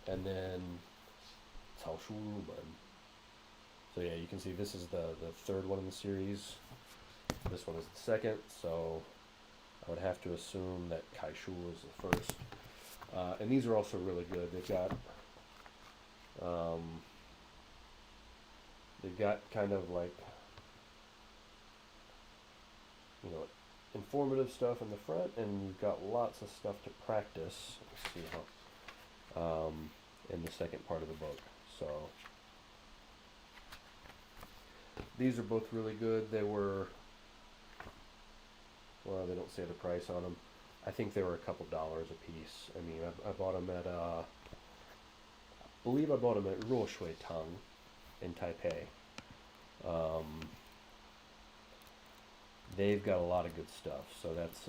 And then 草书入门. So yeah, you can see this is the third one in the series. This one is the second, so I would have to assume that 楷书 is the first. And these are also really good. They've got kind of like, you know, informative stuff in the front, and you've got lots of stuff to practice. Let's see how in the second part of the book. So these are both really good. They were, well, they don't say the price on them. I think they were a couple dollars a piece. I mean, I bought them at I believe I bought them at Ruoshui Tang in Taipei. They've got a lot of good stuff. So that's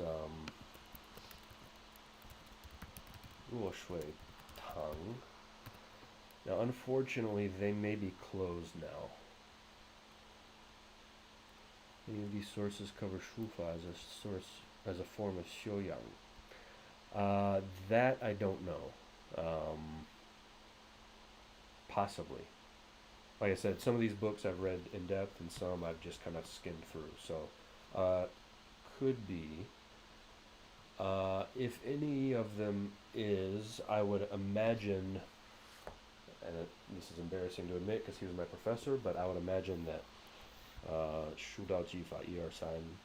Ruoshui Tang. Now, unfortunately, they may be closed now. Many of these sources cover Shufa as a source, as a form of Xiuyang. That I don't know. Possibly. Like I said, some of these books I've read in depth, and some I've just kind of skimmed through. So, could be. If any of them is, I would imagine, and this is embarrassing to admit because he was my professor, but I would imagine that Shudao Jifa Er San.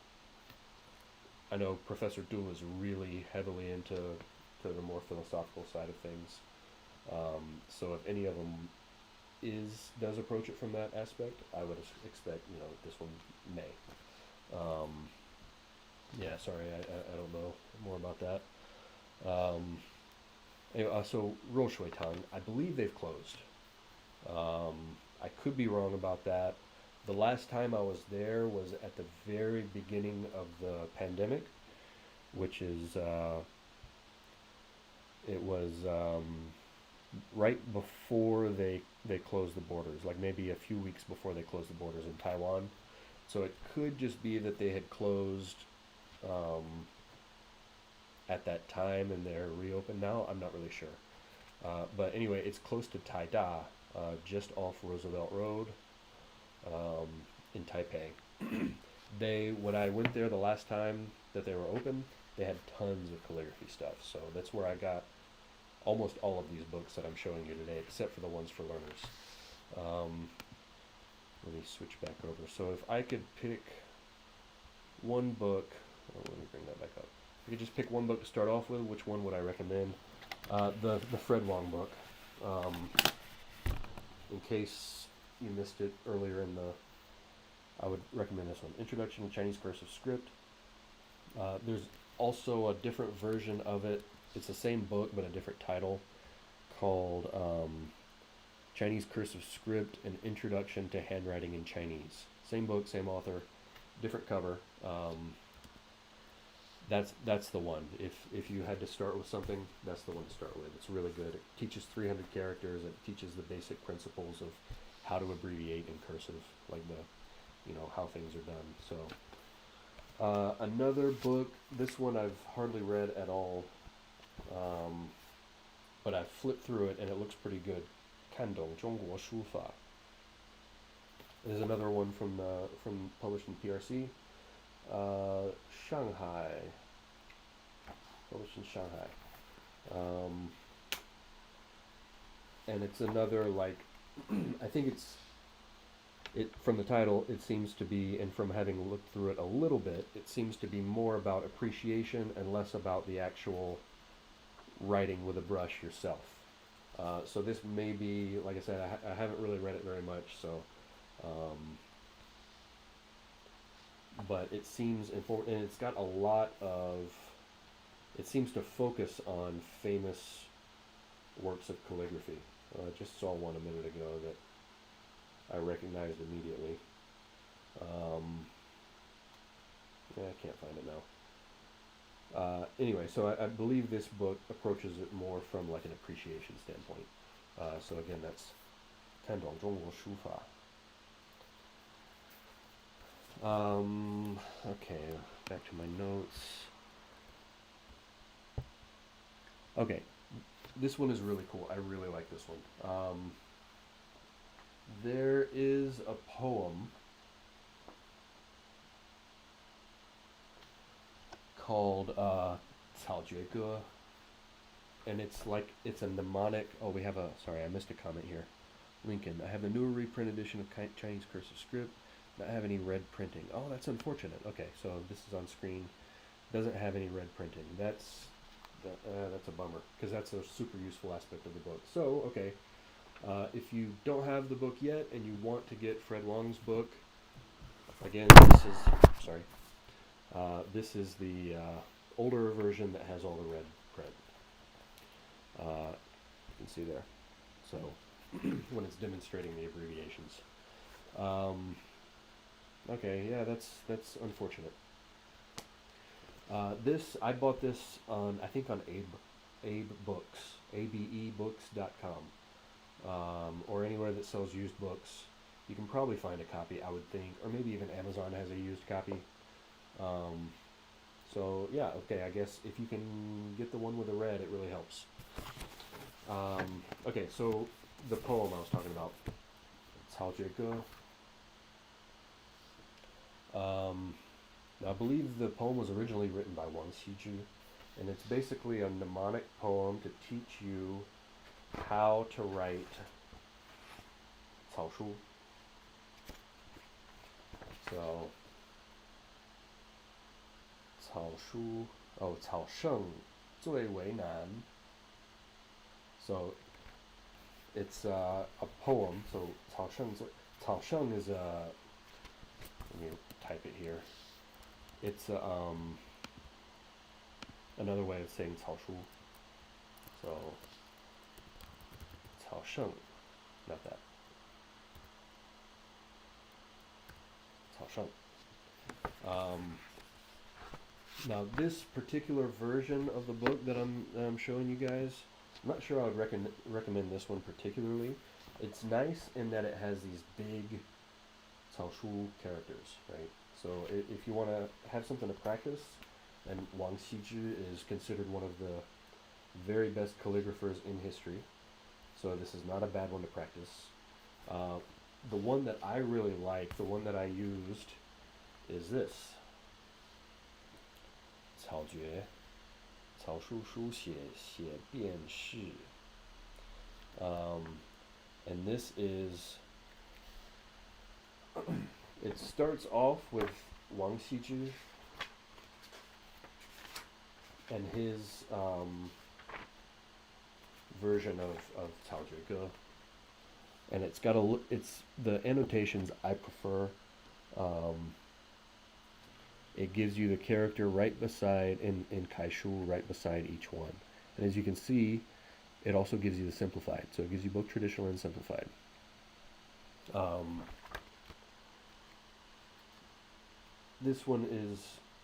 I know Professor Du is really heavily into the more philosophical side of things. So if any of them does approach it from that aspect, I would expect, you know, this one may. Yeah, sorry, I don't know more about that. Anyway, so Ruoshui Tang, I believe they've closed. I could be wrong about that. The last time I was there was at the very beginning of the pandemic, which is, it was right before they closed the borders, like maybe a few weeks before they closed the borders in Taiwan. So it could just be that they had closed at that time and they're reopened now. I'm not really sure. But anyway, it's close to Taida, just off Roosevelt Road in Taipei. When I went there the last time that they were open, they had tons of calligraphy stuff. So that's where I got almost all of these books that I'm showing you today, except for the ones for learners. Let me switch back over. So if I could pick one book, let me bring that back up. If I could just pick one book to start off with, which one would I recommend? The Fred Wong book. In case you missed it earlier I would recommend this one. Introduction to Chinese Cursive Script. There's also a different version of it. It's the same book, but a different title, called Chinese Cursive Script, An Introduction to Handwriting in Chinese. Same book, same author, different cover. That's the one. If you had to start with something, that's the one to start with. It's really good. It teaches 300 characters. It teaches the basic principles of how to abbreviate in cursive, like how things are done. So another book, this one I've hardly read at all, but I've flipped through it and it looks pretty good. 看懂中国书法. There's another one from published in PRC. Shanghai, published in Shanghai, and it's another, like, I think from the title it seems to be, and from having looked through it a little bit, it seems to be more about appreciation and less about the actual writing with a brush yourself. So this may be, like I said, I haven't really read it very much, so but it seems important, and it's got a lot of, it seems to focus on famous works of calligraphy. I just saw one a minute ago that I recognized immediately. I can't find it now. Anyway, so I believe this book approaches it more from like an appreciation standpoint. So again, that's 看懂中国书法. Okay, back to my notes. Okay, this one is really cool. I really like this one. There is a poem called 草觉歌, and it's a mnemonic. Oh, we have a, sorry, I missed a comment here. Lincoln, I have a newer reprint edition of Chinese cursive script. Not have any red printing. Oh, that's unfortunate. Okay, so this is on screen. Doesn't have any red printing. That's a bummer, because that's a super useful aspect of the book. So, okay, if you don't have the book yet and you want to get Fred Wong's book, again, this is the older version that has all the red print. You can see there. So when it's demonstrating the abbreviations. Okay, yeah, that's unfortunate. I bought this on, I think, on Abe Books, abebooks.com, or anywhere that sells used books. You can probably find a copy, I would think, or maybe even Amazon has a used copy. So yeah, okay, I guess if you can get the one with the red, it really helps. Okay, so the poem I was talking about, 草觉歌. I believe the poem was originally written by Wang Xiju, and it's basically a mnemonic poem to teach you how to write 草书. So 草书, oh, 草圣最为难. So it's a poem. So 草圣is a, let me type it here. It's another way of saying 草书. So 草圣, not that. 草圣. Now this particular version of the book that I'm showing you guys, I'm not sure I would recommend this one particularly. It's nice in that it has these big 草书 characters, right? So if you want to have something to practice, and Wang Xiju is considered one of the very best calligraphers in history, so this is not a bad one to practice. The one that I really like, the one that I used, is this. 草诀,草书书写,写辨识. And this is, it starts off with Wang Xiju and his version of 草诀歌. And it's got it's the annotations I prefer. It gives you the character right beside, in Kaishu, right beside each one. And as you can see, it also gives you the simplified. So it gives you both traditional and simplified. This one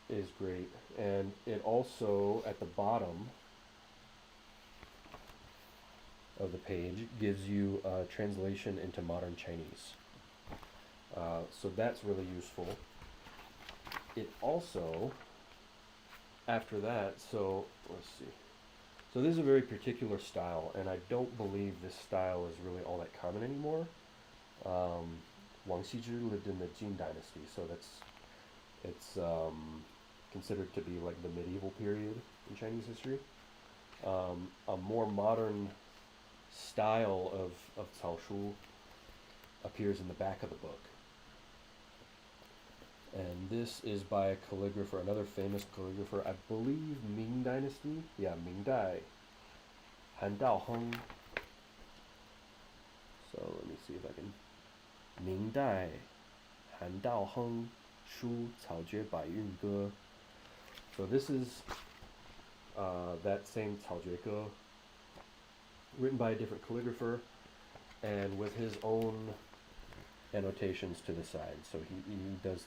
is great. And it also, at the bottom of the page, gives you a translation into modern Chinese. So that's really useful. It also, after that, so let's see. So this is a very particular style, and I don't believe this style is really all that common anymore. Wang Xiju lived in the Jin dynasty, so it's considered to be like the medieval period in Chinese history. A more modern style of Cao Shu appears in the back of the book. And this is by a calligrapher, another famous calligrapher, I believe Ming Dynasty? Yeah, Ming Dai. Han Dao Heng. So let me see if I can. Ming Dai. Han Dao Heng. Shu Cao Jue Bai Yun Ge. So this is that same Cao Jue Ge, written by a different calligrapher, and with his own annotations to the side. So he does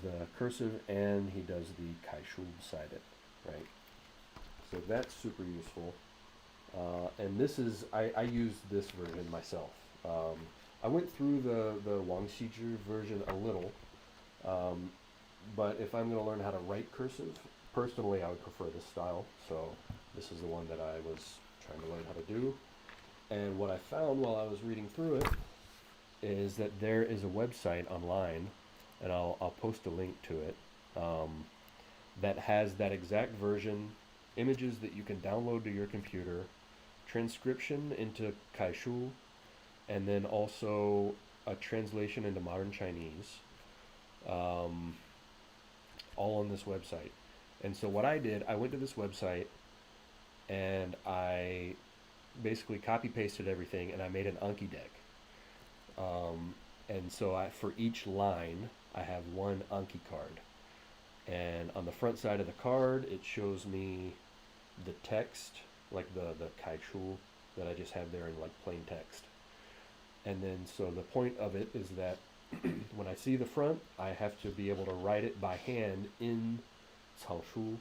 the cursive, and he does the kaishu beside it, right? So that's super useful. And this is, I use this version myself. I went through the Wang Xizhi version a little, um, but if I'm going to learn how to write cursive, personally I would prefer this style. So this is the one that I was trying to learn how to do. And what I found while I was reading through it is that there is a website online, and I'll post a link to it, um, that has that exact version, images that you can download to your computer, transcription into Kaishu, and then also a translation into modern Chinese, um, all on this website. And so what I did, I went to this website and I basically copy pasted everything and I made an Anki deck. And so for each line, I have one Anki card. And on the front side of the card, it shows me the text, like the kaishu that I just have there in like plain text. And then so the point of it is that when I see the front, I have to be able to write it by hand in caoshu.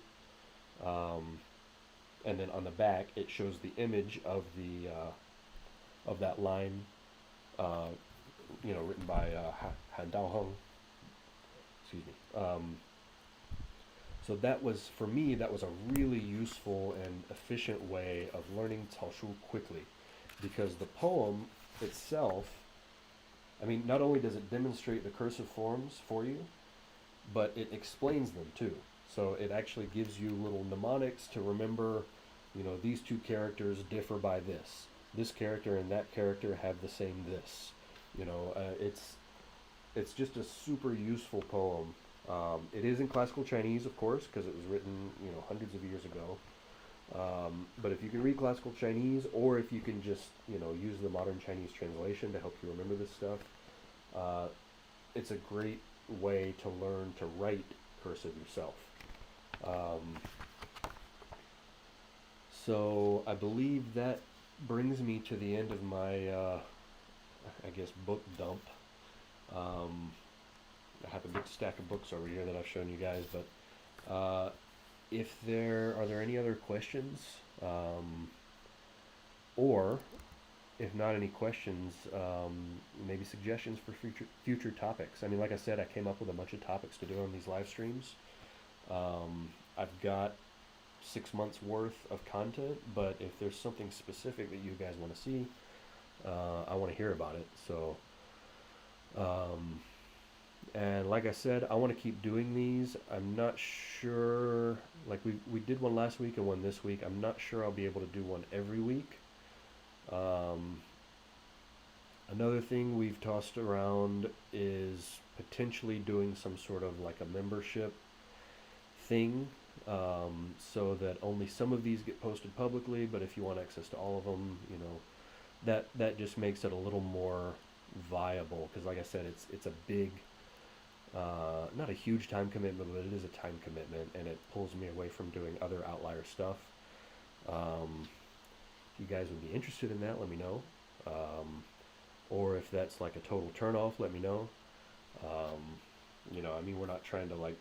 And then on the back, it shows the image of that line, uh, written by Han Daoheng. Excuse me. So that was, for me, that was a really useful and efficient way of learning caoshu quickly, because the poem itself, I mean, not only does it demonstrate the cursive forms for you, but it explains them too. So it actually gives you little mnemonics to remember, these two characters differ by this. This character and that character have the same this. It's just a super useful poem. It is in classical Chinese, of course, because it was written, hundreds of years ago. But if you can read classical Chinese, or if you can just, use the modern Chinese translation to help you remember this stuff, it's a great way to learn to write cursive yourself. So I believe that brings me to the end of my, book dump. I have a big stack of books over here that I've shown you guys, but are there any other questions? Or if not any questions, maybe suggestions for future topics. I mean, like I said, I came up with a bunch of topics to do on these live streams. I've got 6 months worth of content, but if there's something specific that you guys want to see, I want to hear about it. So, and like I said, I want to keep doing these. I'm not sure, like we did one last week and one this week. I'm not sure I'll be able to do one every week. Another thing we've tossed around is potentially doing some sort of like a membership thing, so that only some of these get posted publicly, but if you want access to all of them, that just makes it a little more viable, because like I said, it's a big, not a huge time commitment, but it is a time commitment, and it pulls me away from doing other outlier stuff. If you guys would be interested in that, let me know. Or if that's like a total turnoff, let me know. I mean, we're not trying to like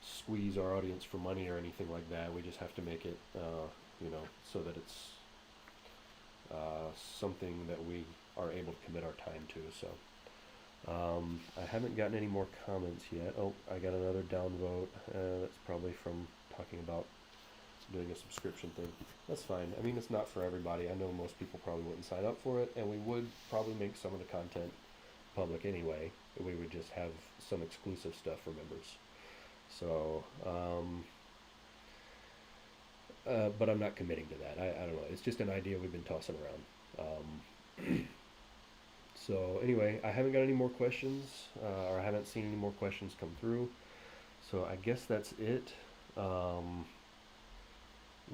squeeze our audience for money or anything like that. We just have to make it, so that it's something that we are able to commit our time to. So I haven't gotten any more comments yet. Oh, I got another downvote. That's probably from talking about doing a subscription thing. That's fine. I mean, it's not for everybody. I know most people probably wouldn't sign up for it, and we would probably make some of the content public anyway. We would just have some exclusive stuff for members. So, but I'm not committing to that. I don't know. It's just an idea we've been tossing around. So anyway, I haven't got any more questions, or I haven't seen any more questions come through. So I guess that's it.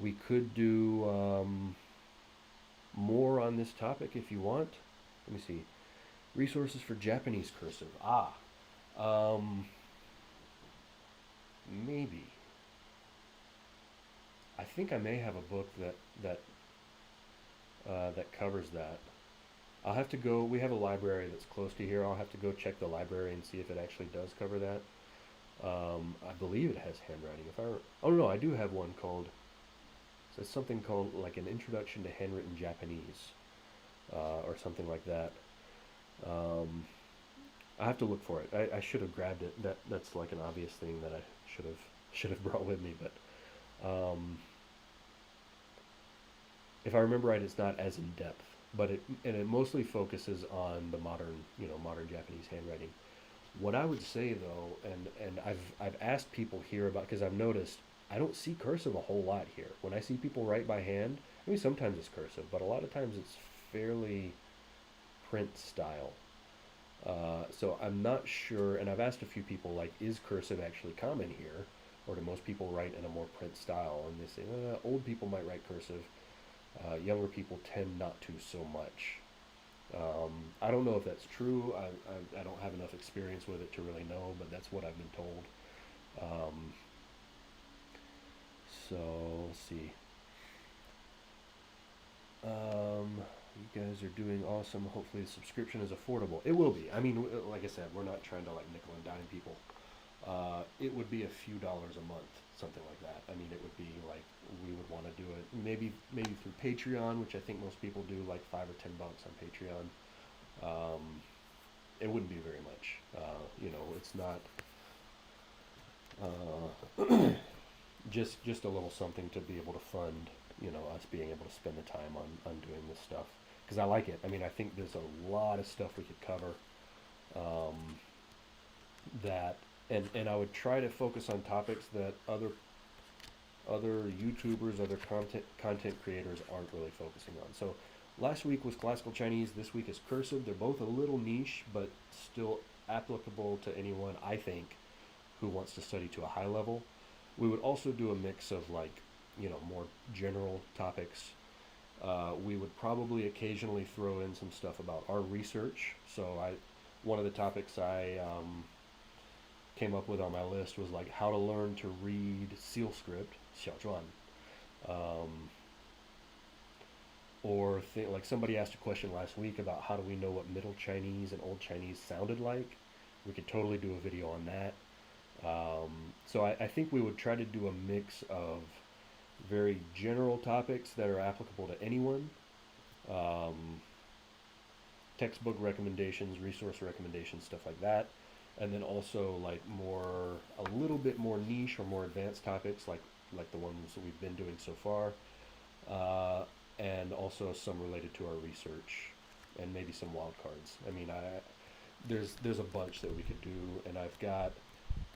We could do more on this topic if you want. Let me see. Resources for Japanese cursive. Maybe. I think I may have a book that covers that. I'll have to go. We have a library that's close to here. I'll have to go check the library and see if it actually does cover that. I believe it has handwriting. Oh no, I do have one called. So it's something called like an Introduction to Handwritten Japanese. or something like that. I have to look for it. I should have grabbed it. That's like an obvious thing that I should have brought with me. But if I remember right, it's not as in depth. But it mostly focuses on the modern Japanese handwriting. What I would say though, and I've asked people here about, because I've noticed I don't see cursive a whole lot here. When I see people write by hand, I mean sometimes it's cursive, but a lot of times it's fairly print style. So I'm not sure, and I've asked a few people like, is cursive actually common here, or do most people write in a more print style? And they say old people might write cursive, younger people tend not to so much. I don't know if that's true. I don't have enough experience with it to really know, but that's what I've been told. Um, so let's see. You guys are doing awesome. Hopefully the subscription is affordable. It will be. I mean, like I said, we're not trying to like nickel and dime people. It would be a few dollars a month, something like that. I mean, it would be like we would want to do it maybe through Patreon, which I think most people do, like $5 or $10 on Patreon. Um, it wouldn't be very much. It's not just a little something to be able to fund. Us being able to spend the time on doing this stuff because I like it. I mean, I think there's a lot of stuff we could cover. Um, that and I would try to focus on topics that other YouTubers, other content creators aren't really focusing on. So last week was classical Chinese. This week is cursive. They're both a little niche, but still applicable to anyone, I think, who wants to study to a high level. We would also do a mix of like, more general topics. We would probably occasionally throw in some stuff about our research. So one of the topics I came up with on my list was like how to learn to read seal script, 小篆. Um, like somebody asked a question last week about how do we know what Middle Chinese and Old Chinese sounded like. We could totally do a video on that. So I think we would try to do a mix of very general topics that are applicable to anyone. Um, Textbook recommendations, resource recommendations, stuff like that. And then also like a little bit more niche or more advanced topics like the ones that we've been doing so far. And also some related to our research and maybe some wild cards. I mean, there's a bunch that we could do, and I've got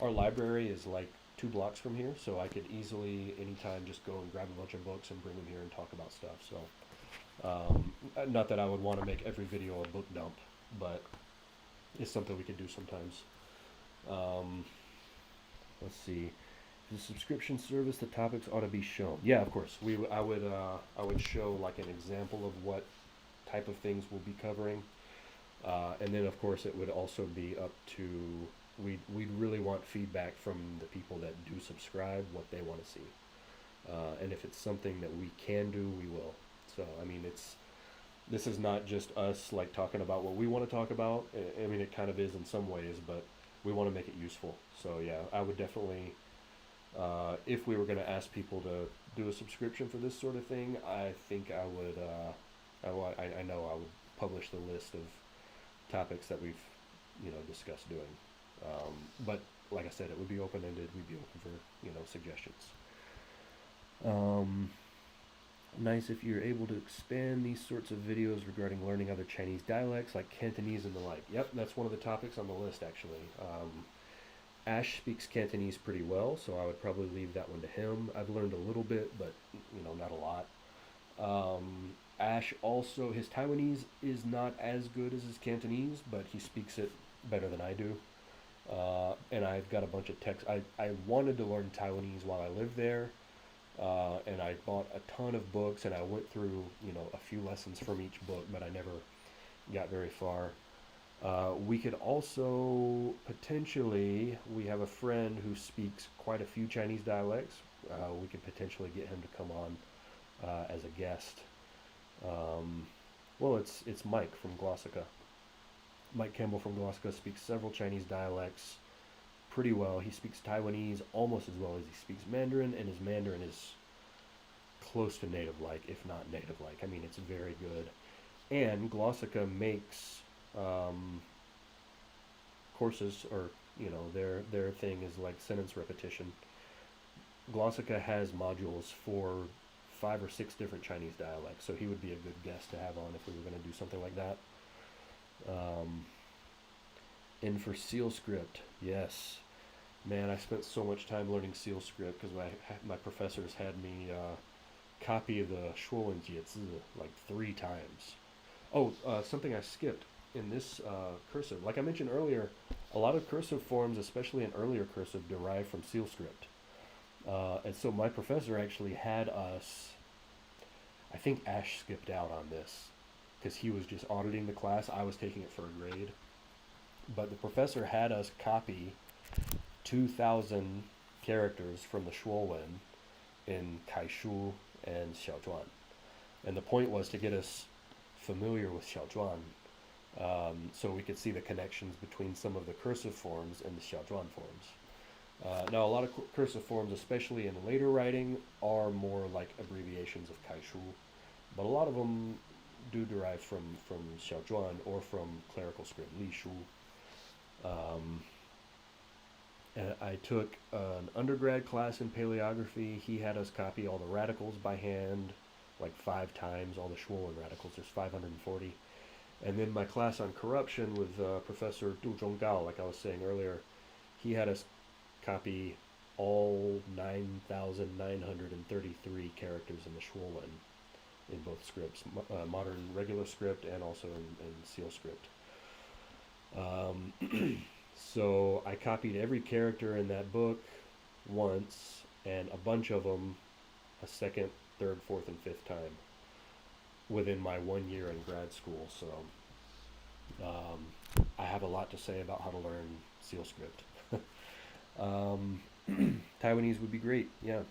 our library is like 2 blocks from here, so I could easily anytime just go and grab a bunch of books and bring them here and talk about stuff. So not that I would want to make every video a book dump, but it's something we could do sometimes. Um, let's see. The subscription service, the topics ought to be shown. Yeah, of course. I would show like an example of what type of things we'll be covering, and then of course it would also be up to we'd really want feedback from the people that do subscribe, what they want to see, and if it's something that we can do, we will. So I mean, this is not just us like talking about what we want to talk about. I mean, it kind of is in some ways, but we want to make it useful. So yeah, I would definitely. If we were going to ask people to do a subscription for this sort of thing, I think I would. I know I would publish the list of topics that we've, discussed doing. But like I said, it would be open ended. We'd be open for suggestions. Nice if you're able to expand these sorts of videos regarding learning other Chinese dialects like Cantonese and the like. Yep, that's one of the topics on the list actually. Ash speaks Cantonese pretty well, so I would probably leave that one to him. I've learned a little bit, but not a lot. Ash also, his Taiwanese is not as good as his Cantonese, but he speaks it better than I do. And I've got a bunch of texts. I wanted to learn Taiwanese while I lived there, and I bought a ton of books, and I went through a few lessons from each book, but I never got very far. We could also potentially, we have a friend who speaks quite a few Chinese dialects. We could potentially get him to come on as a guest. Well, it's Mike from Glossica. Mike Campbell from Glossica speaks several Chinese dialects pretty well. He speaks Taiwanese almost as well as he speaks Mandarin, and his Mandarin is close to native-like, if not native-like. I mean, it's very good. And Glossica makes courses, or their thing is like sentence repetition. Glossica has modules for 5 or 6 different Chinese dialects, so he would be a good guest to have on if we were going to do something like that. And for seal script, yes, man, I spent so much time learning seal script because my professors had me copy the Shuowen Jiezi like 3 times. Oh, something I skipped in this cursive. Like I mentioned earlier, a lot of cursive forms, especially in earlier cursive, derive from seal script. And so my professor actually had us, I think Ash skipped out on this because he was just auditing the class. I was taking it for a grade. But the professor had us copy 2,000 characters from the Shuowen in Kaishu and Xiaozhuan. And the point was to get us familiar with Xiaozhuan, so we could see the connections between some of the cursive forms and the Xiaozhuan forms. Now, a lot of cursive forms, especially in later writing, are more like abbreviations of Kaishu, but a lot of them do derive from Xiaozhuan or from clerical script, Li Shu. And I took an undergrad class in paleography. He had us copy all the radicals by hand, like 5 times, all the Schwollen radicals. There's 540. And then my class on corruption with Professor Du Zhonggao, like I was saying earlier, he had us copy all 9,933 characters in the Schwollen in both scripts, modern regular script and also in seal script. So I copied every character in that book once, and a bunch of them a second, third, fourth, and fifth time within my 1 year in grad school. So I have a lot to say about how to learn seal script. Taiwanese would be great, yeah.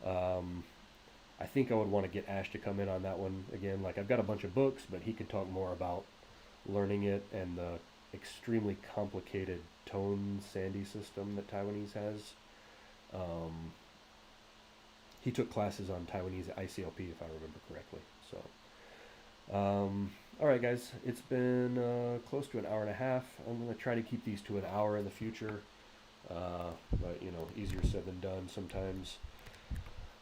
I think I would want to get Ash to come in on that one again. Like, I've got a bunch of books, but he can talk more about learning it and the extremely complicated tone sandy system that Taiwanese has. He took classes on Taiwanese at ICLP, if I remember correctly. So, all right, guys, it's been close to an hour and a half. I'm going to try to keep these to an hour in the future, but easier said than done sometimes.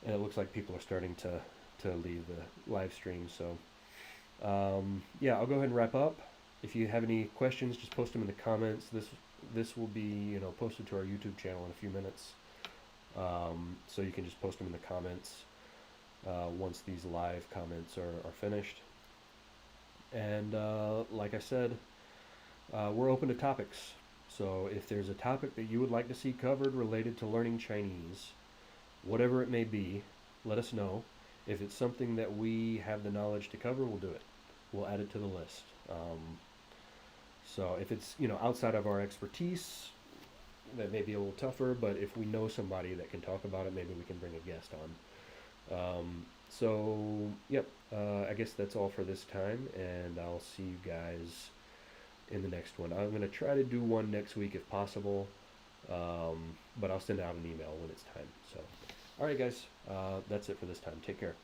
And it looks like people are starting to leave the live stream. So, yeah, I'll go ahead and wrap up. If you have any questions, just post them in the comments. This will be posted to our YouTube channel in a few minutes, so you can just post them in the comments once these live comments are finished. And like I said, we're open to topics. So if there's a topic that you would like to see covered related to learning Chinese, whatever it may be, let us know. If it's something that we have the knowledge to cover, we'll do it. We'll add it to the list. So if it's outside of our expertise, that may be a little tougher. But if we know somebody that can talk about it, maybe we can bring a guest on. So yep, I guess that's all for this time, and I'll see you guys in the next one. I'm gonna try to do one next week if possible, but I'll send out an email when it's time. So, all right, guys, that's it for this time. Take care.